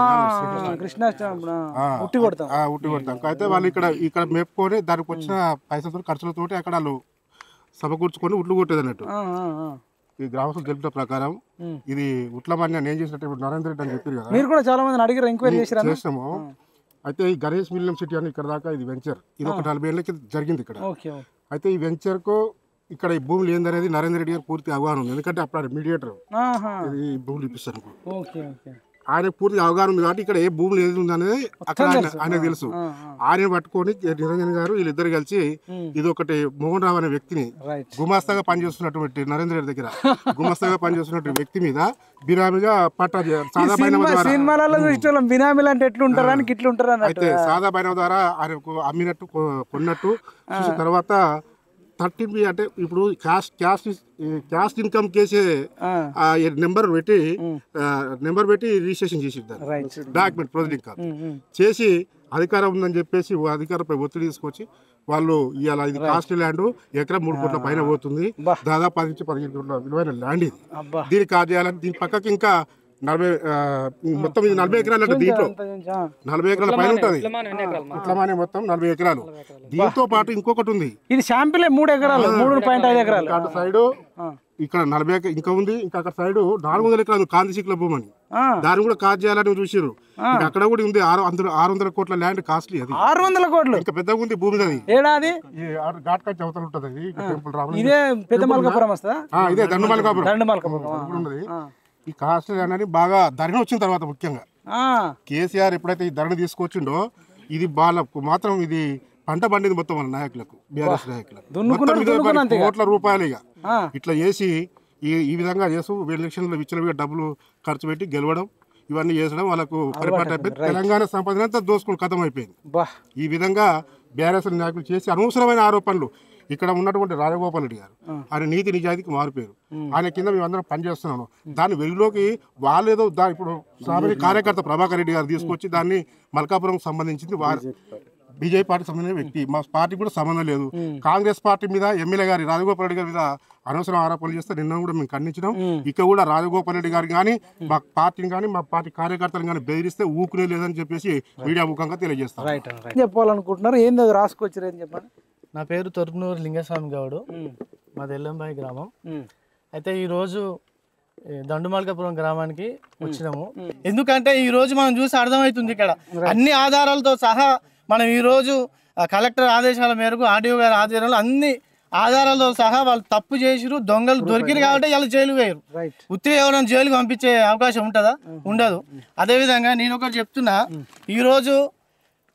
ఉట్టి కొడతాం. అయితే వాళ్ళు ఇక్కడ మేపుకొని దానికి వచ్చిన పైసలతో ఖర్చులతోటి అక్కడ వాళ్ళు సమకూర్చుకొని ఉట్లు కొట్టేది అన్నట్టు. ఈ గ్రామస్తులు తెలిపిన ప్రకారం ఇది ఉట్లమని నేను చేసినట్టు ఇప్పుడు నరేంద్ర రెడ్డి అని చెప్పారు కదా, మీరు కూడా చాలా మందిని అడిగారు, ఎంక్వైరీ చేసిరా? చేసినాము. అయితే ఈ గణేష్ మిలియం సిటీ అని ఇక్కడ దాకా ఇది వెంచర్, ఇది ఒక 40 ఏళ్ళకి జరిగింది ఇక్కడ. ఓకే. అయితే ఈ వెంచర్కు ఇక్కడ ఈ భూములు ఏందనేది నరేంద్ర రెడ్డి గారు పూర్తి అవగాహన ఉంది, ఎందుకంటే అప్పుడు మీడియేటర్ ఈ భూములు ఇప్పిస్తారు. Okay okay. ఆయన పూర్తి అవగాహన ఉంది కాబట్టి ఇక్కడ ఏ భూములు ఏది ఉందనేది అక్కడ ఆయనకు తెలుసు. ఆయన పట్టుకొని నిరంజన్ గారు వీళ్ళిద్దరు కలిసి ఇది ఒకటి మోహన్ రావు అనే వ్యక్తిని గుమాస్తాగా పనిచేస్తున్నటువంటి నరేంద్ర రెడ్డి దగ్గర గుమాస్తాగా పనిచేస్తున్నటువంటి వ్యక్తి మీద బినామీగా పట్టా సాదా బైనామా ద్వారా బినామీలు అంటే ఎట్లుంటారా అని ఇట్లుంటారా అయితే సాదా బైనామా ద్వారా ఆయనకు అమ్మినట్టు కొన్నట్టు చూసిన తర్వాత 30 అంటే ఇప్పుడు క్యాస్ట్ ఇన్కమ్ కేసే నెంబర్ పెట్టి రిజిస్ట్రేషన్ చేసి డాక్యుమెంట్ ప్రొసీడింగ్ కాదు చేసి అధికారం ఉందని చెప్పేసి అధికారంపై ఒత్తిడి తీసుకొచ్చి వాళ్ళు ఇవాళ ఇది కాస్ట్ ల్యాండ్ ఎకరా 3 కోట్ల పైన పోతుంది, దాదాపు 10 నుంచి 15 కోట్ల విలువైన ల్యాండ్ ఇది. దీన్ని కాదు చేయాలని దీని పక్కకి ఇంకా 40 మొత్తం ఇది 40 ఎకరాలు అంటే దీంట్లో 40 ఎకరాల పైన ఉంటుంది. ఉట్లమానే మొత్తం 40 ఎకరాలు. దీంతో పాటు ఇంకొకటి ఉంది, ఇది శాంపిల్ 3 ఎకరాలు 3.5 ఎకరాలు. అటు సైడ్ ఇక్కడ 40 ఎకరాలు ఇంకా ఉంది, ఇంకా అక్కడ సైడ్ 400 ఎకరాలు కాంతిశీకుల భూమి అని దాన్ని కూడా కాజ్ చేయాలని చూసారు. అక్కడ కూడా ఉంది 600 కోట్ల ల్యాండ్ కాస్ట్లీ, అది 600 కోట్లు ఇంకా పెద్దగా ఉంది భూమి. అది ఏడాది ఘాట్కాచి అవతల ఉంటుంది, అది టెంపుల్ రావాలి. ఇదే పెద్ద మల్కాపురం వస్తుందా? ఇదే దండుమల్కాపురం ఉన్నది. ఈ కాస్ట్ అనేది బాగా ధరణి వచ్చిన తర్వాత ముఖ్యంగా కేసీఆర్ ఎప్పుడైతే ఈ ధరణి తీసుకొచ్చిండో ఇది వాళ్ళకు మాత్రం ఇది పంట పండింది మొత్తం మన నాయకులకు, బీఆర్ఎస్ నాయకులకు కోట్ల రూపాయలు ఇక ఇట్లా చేసి ఈ విధంగా చేస్తూ ఎలక్షన్లో విచ్చలవిగా డబ్బులు ఖర్చు పెట్టి గెలవడం ఇవన్నీ చేసడం వాళ్ళకు పరిపాలన అయిపోయింది. తెలంగాణ సంపద అంతా దోసుకుని ఖతం అయిపోయింది. ఈ విధంగా బీఆర్ఎస్ నాయకులు చేసి అనవసరమైన ఆరోపణలు. ఇక్కడ ఉన్నటువంటి రాజగోపాల్ రెడ్డి గారు ఆయన నీతి నిజాయితీకి మారిపోయారు. ఆయన కింద మేమందరం పనిచేస్తున్నాము. దాని వెలుగులోకి వాళ్ళేదో ఇప్పుడు సామాజిక కార్యకర్త ప్రభాకర్ రెడ్డి గారు తీసుకొచ్చి దాన్ని మల్కాపురం సంబంధించింది బీజేపీ పార్టీకి సంబంధించిన వ్యక్తి, మా పార్టీకి కూడా సంబంధం లేదు. కాంగ్రెస్ పార్టీ మీద ఎమ్మెల్యే గారి రాజగోపాల్ రెడ్డి గారి మీద అనవసరం ఆరోపణలు చేస్తే నిన్న కూడా మేము ఖండించినాం. ఇక కూడా రాజగోపాల్ రెడ్డి గారు కానీ మా పార్టీని కానీ మా పార్టీ కార్యకర్తలు కానీ బెదిరిస్తే ఊకునే లేదని చెప్పేసి మీడియా ముఖంగా తెలియజేస్తాం. చెప్పాలనుకుంటున్నారు ఏంది అది రాసుకొచ్చారు ఏం చెప్పండి. నా పేరు తొర్నూరు లింగస్వామి గౌడు, మాది ఎల్లంబాయి గ్రామం. అయితే ఈరోజు దండుమల్కాపురం గ్రామానికి వచ్చినాము. ఎందుకంటే ఈ రోజు మనం చూసి అర్థమవుతుంది ఇక్కడ అన్ని ఆధారాలతో సహా మనం ఈరోజు కలెక్టర్ ఆదేశాల మేరకు ఆర్డీఓ గారి ఆధ్వర్యంలో అన్ని ఆధారాలతో సహా వాళ్ళు తప్పు చేసిరు, దొంగలు దొరికిరు కాబట్టి వాళ్ళు జైలు వేయరు. ఉత్తిగా ఎవరైనా జైలుకి పంపించే అవకాశం ఉంటుందా? ఉండదు. అదేవిధంగా నేను ఒకటి చెప్తున్నా, ఈరోజు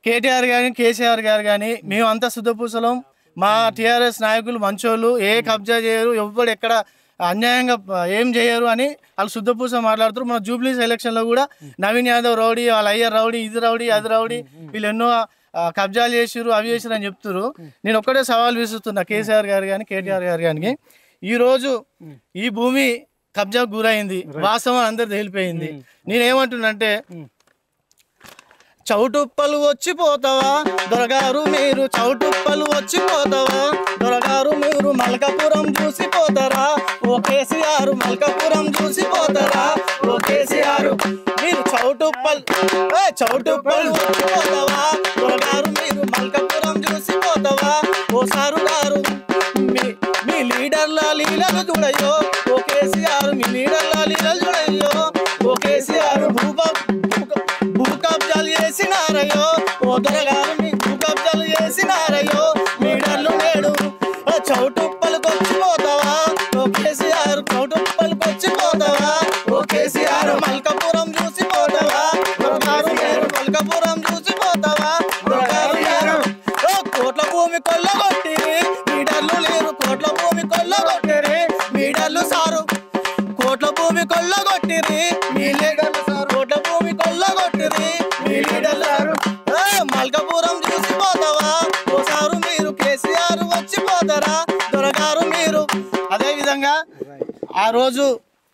కేటీఆర్ కానీ కేసీఆర్ గారు కానీ మేమంతా శుద్ధపూసలం, మా టీఆర్ఎస్ నాయకులు మంచోళ్ళు, ఏ కబ్జా చేయరు, ఎవ్వడు ఎక్కడ అన్యాయంగా ఏం చేయరు అని వాళ్ళు శుద్ధపూస మాట్లాడుతారు. మన జూబ్లీస్ ఎలక్షన్లో కూడా నవీన్ యాదవ్ రౌడీ, వాళ్ళ అయ్యర్ రౌడీ, ఇది రౌడీ అది రౌడీ, వీళ్ళు ఎన్నో కబ్జాలు చేసిరు అవి చేసిరు అని చెప్తారు. నేను ఒక్కడే సవాల్ విసురుతున్నా కేసీఆర్ గారు కానీ కేటీఆర్ గారు కానీ, ఈరోజు ఈ భూమి కబ్జాకు గురైంది, వాస్తవం అందరు తేలిపోయింది. నేనేమంటున్నంటే చౌటుప్పలు వచ్చిపోతావా దొరగారు మీరు, చౌటుప్పలు వచ్చిపోతావా దొరగారు మీరు, మల్కాపురం చూసిపోతారా ఓ కేసీఆర్, మల్కాపురం చూసిపోతారా ఓ కేసీఆర్, మీరు చౌటుప్పలు వచ్చిపోతావా దొరగారు మీరు, మల్కాపురం చూసిపోతావా ఓ సారు గారు, మీ లీడర్ల లీలలు చూడయ్యో ఓ కేసీఆర్, మీ లీడర్ల లీలలు చూడయ్యో ఓ కేసీఆర్, భూ కబ్జాలు చేసినారయ్యో ఓ దొరగారు, మీ భూ కబ్జాలు చేసినారయ్యో, లీడర్లు నేడు చౌటుప్పలకు వచ్చిపోతావా ఓ కేసీఆర్, చౌటుప్పలకు వచ్చిపోతావా ఓ కేసీఆర్, మల్కాపురం చూసిపోతావా దొరగారు మీరు, మల్కాపురం చూసిపోతావా దొరగారు మీరు, కోట్ల భూమి కొల్లగొట్టిరి లీడర్లు లేరు, కోట్ల భూమి కొల్లగొట్టిరి లీడర్లు సారు, కోట్ల భూమి కొల్లగొట్టిరి మీ లీడర్లు సారు, కోట్ల భూమి కొల్లగొట్టిరి మీ లీడర్లు సారు, మల్కాపురం చూసిపోతావా ఓ సారు మీరు, కేసీఆర్ వచ్చిపోతారా దొరగారు మీరు. అదేవిధంగా ఆ రోజు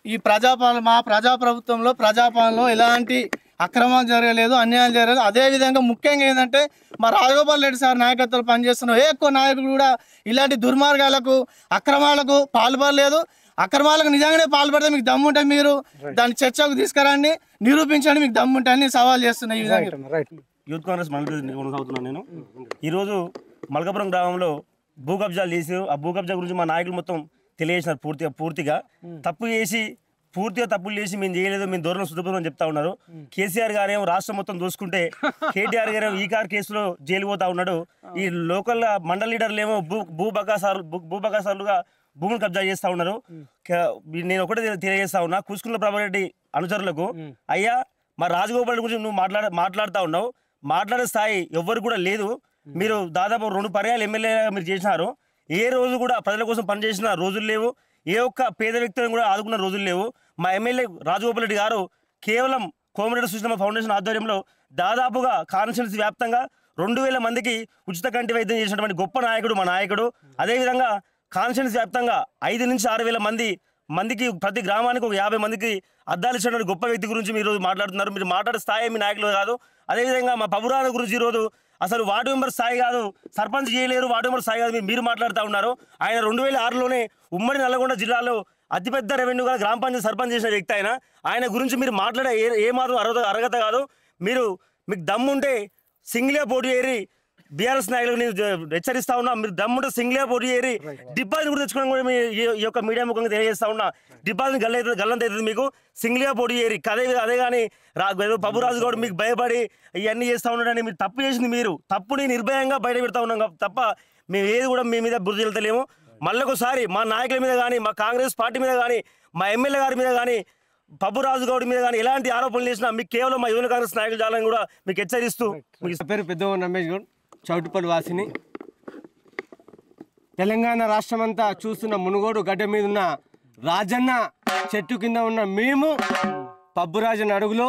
ఈ మా ప్రజాప్రభుత్వంలో ప్రజాపాలనలో ఎలాంటి అక్రమాలు జరగలేదు, అన్యాయం జరగలేదు. అదేవిధంగా ముఖ్యంగా ఏంటంటే మా రాజగోపాల్ రెడ్డి సార్ నాయకత్వంలో పనిచేస్తున్న ఎక్కువ నాయకులు కూడా ఇలాంటి దుర్మార్గాలకు అక్రమాలకు పాల్పడలేదు. అక్రమాలకు నిజంగానే పాల్పడితే మీకు దమ్ముంటే మీరు దాన్ని చర్చకు తీసుకురండి, నిరూపించండి, మీకు దమ్ముంటే అని సవాల్ చేస్తున్నా. ఈ విధంగా యూత్ కాంగ్రెస్ కొనసాగుతున్నాను నేను. ఈరోజు మల్కాపురం గ్రామంలో భూ కబ్జాలు చేసారు. ఆ భూ కబ్జా గురించి మా నాయకులు మొత్తం తెలియజేసినారు పూర్తిగా తప్పు చేసి పూర్తిగా తప్పులు చేసి మేము చేయలేదు, మేము దూరంలో శుద్ధపడమని చెప్తా ఉన్నారు. కేసీఆర్ గారేమో రాష్ట్రం మొత్తం దోసుకుంటే కేటీఆర్ గారు ఈ కార్ కేసులో జైలు పోతా ఉన్నాడు. ఈ లోకల్ మండల లీడర్లు ఏమో భూబకాసారులుగా భూములు కబ్జా చేస్తా ఉన్నారు. నేను ఒకటే తెలియజేస్తా ఉన్నా కూసుకున్న ప్రభారెడ్డి అనుచరులకు, అయ్యా మా రాజగోపాల్ గురించి నువ్వు మాట్లాడుతూ ఉన్నావు, మాట్లాడే స్థాయి ఎవ్వరు కూడా లేదు. మీరు దాదాపు 2 పర్యాలు ఎమ్మెల్యేగా మీరు చేసినారు. ఏ రోజు కూడా ప్రజల కోసం పనిచేసిన రోజులు లేవు, ఏ ఒక్క పేద వ్యక్తులను కూడా ఆదుకున్న రోజులు లేవు. మా ఎమ్మెల్యే రాజగోపాల్ రెడ్డి గారు కేవలం కోమరెడ్డి సుశీలమ్మ ఫౌండేషన్ ఆధ్వర్యంలో దాదాపుగా కాన్స్టిట్యున్సీ వ్యాప్తంగా 2000 మందికి ఉచిత కంటి వైద్యం చేసినటువంటి గొప్ప నాయకుడు మా నాయకుడు. అదేవిధంగా కాన్స్టిట్యున్సీ వ్యాప్తంగా 5 నుంచి 6,000 మందికి ప్రతి గ్రామానికి ఒక 50 మందికి అద్దాలు ఇచ్చినటువంటి గొప్ప వ్యక్తి గురించి మీరు మాట్లాడుతున్నారు. మీరు మాట్లాడే స్థాయి మీ నాయకులు కాదు. అదేవిధంగా మా పబురాల గురించి ఈరోజు అసలు వార్డు మెంబర్ స్థాయి కాదు, సర్పంచ్ చేయలేరు, వార్డు మెంబర్ స్థాయి కాదు మీరు మాట్లాడుతూ ఉన్నారు. ఆయన 2006లోనే ఉమ్మడి నల్లగొండ జిల్లాలో అతిపెద్ద రెవెన్యూ గల గ్రామ పంచాయతీ సర్పంచ్ చేసిన వ్యక్తి ఆయన గురించి మీరు మాట్లాడే ఏ మాత్రం అర్హత కాదు. మీకు దమ్ముంటే సింగిల్గా పోటీ చేయరి. బీఆర్ఎస్ నాయకులు నేను హెచ్చరిస్తా ఉన్నా, మీరు దమ్ముంటే సింగిల్గా పోటీ చేయరి. డిపాజిట్ కూడా తెచ్చుకోవడం కూడా ఈ యొక్క మీడియా ముఖంగా తెలియజేస్తా ఉన్నా. డిపాజిట్ గల్లంత అవుతుంది మీకు, సింగిల్గా పోటీ చేయరి. అదే కానీ పబురాజు గౌడ్ మీకు భయపడి ఇవన్నీ చేస్తూ ఉన్నాడని మీరు తప్పు చేసింది, మీరు తప్పుని నిర్భయంగా బయట పెడతా ఉన్నాం తప్ప మేము ఏది కూడా మీ మీద బురద చెల్తలేము. మళ్ళొకసారి మా నాయకుల మీద కానీ, మా కాంగ్రెస్ పార్టీ మీద కానీ, మా ఎమ్మెల్యే గారి మీద కానీ, పబ్బురాజు గౌడ్ మీద కానీ ఎలాంటి ఆరోపణలు చేసినా మీకు కేవలం మా యువన కాంగ్రెస్ నాయకులు జాలని కూడా మీకు హెచ్చరిస్తూ. పేరు పెద్ద రమేష్ గౌడ్, చౌటుపల్లి వాసిని. తెలంగాణ రాష్ట్రం అంతా చూస్తున్న మునుగోడు గడ్డ మీద ఉన్న రాజన్న చెట్టు కింద ఉన్న మేము పబ్బురాజన్ అడుగులో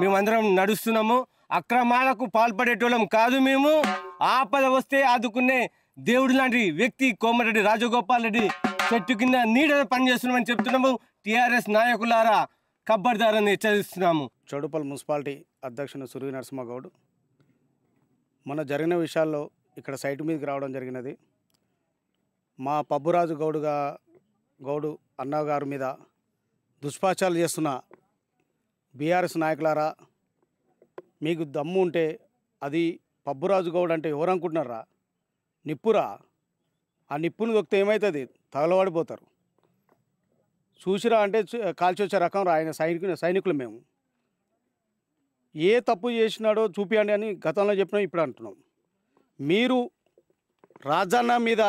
మేమందరం నడుస్తున్నాము. అక్రమాలకు పాల్పడేటోళ్ళం కాదు మేము. ఆపద వస్తే ఆదుకునే దేవుడు లాంటి వ్యక్తి కోమరెడ్డి రాజగోపాల్ రెడ్డి చెట్టు కింద నీడ పనిచేస్తున్నామని చెప్తున్నాము. టీఆర్ఎస్ నాయకులారా కబ్బర్దారని హెచ్చరిస్తున్నాము. చౌటుపల్లి మున్సిపాలిటీ అధ్యక్షుడు సురవి నరసింహగౌడ్. మొన్న జరిగిన విషయాల్లో ఇక్కడ సైటు మీదకి రావడం జరిగినది. మా పబ్బురాజు గౌడు అన్నగారి మీద దుష్ప్రచారాలు చేస్తున్న బీఆర్ఎస్ నాయకులారా, మీకు దమ్ము ఉంటే అది పబ్బురాజు గౌడ్ అంటే ఎవరు అనుకుంటున్నారా? నిప్పురా. ఆ నిప్పును దొక్కితే ఏమవుతుంది? తగలబడిపోతారు. చూసిరా అంటే కాల్చి వచ్చే రకం ఆయన సైనికులు మేము. ఏ తప్పు చేసినాడో చూపియండి అని గతంలో చెప్పినాం, ఇప్పుడు అంటున్నాం. మీరు రాజన్న మీద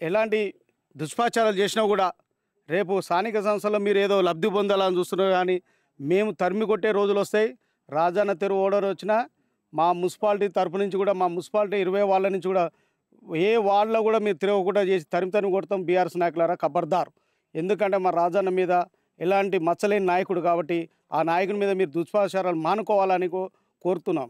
ఎలాంటి దుష్ప్రచారాలు చేసినా కూడా రేపు స్థానిక సంస్థలో మీరు ఏదో లబ్ధి పొందాలని చూస్తున్నారు. కానీ మేము తరిమి కొట్టే రోజులు వస్తాయి. రాజన్న తెరువు ఓడర్ వచ్చినా మా మున్సిపాలిటీ తరపు నుంచి కూడా, మా మున్సిపాలిటీ 20 వాళ్ళ నుంచి కూడా ఏ వాళ్ళలో కూడా మీరు తిరగకుండా చేసి తరిమి కొడతాం. బీఆర్ఎస్ నాయకులారా ఖబర్దార్. ఎందుకంటే మా రాజన్న మీద ఎలాంటి మచ్చలేని నాయకుడు కాబట్టి ఆ నాయకుడి మీద మీరు దుష్ప్రచారాలు మానుకోవాలని కోరుతున్నాం.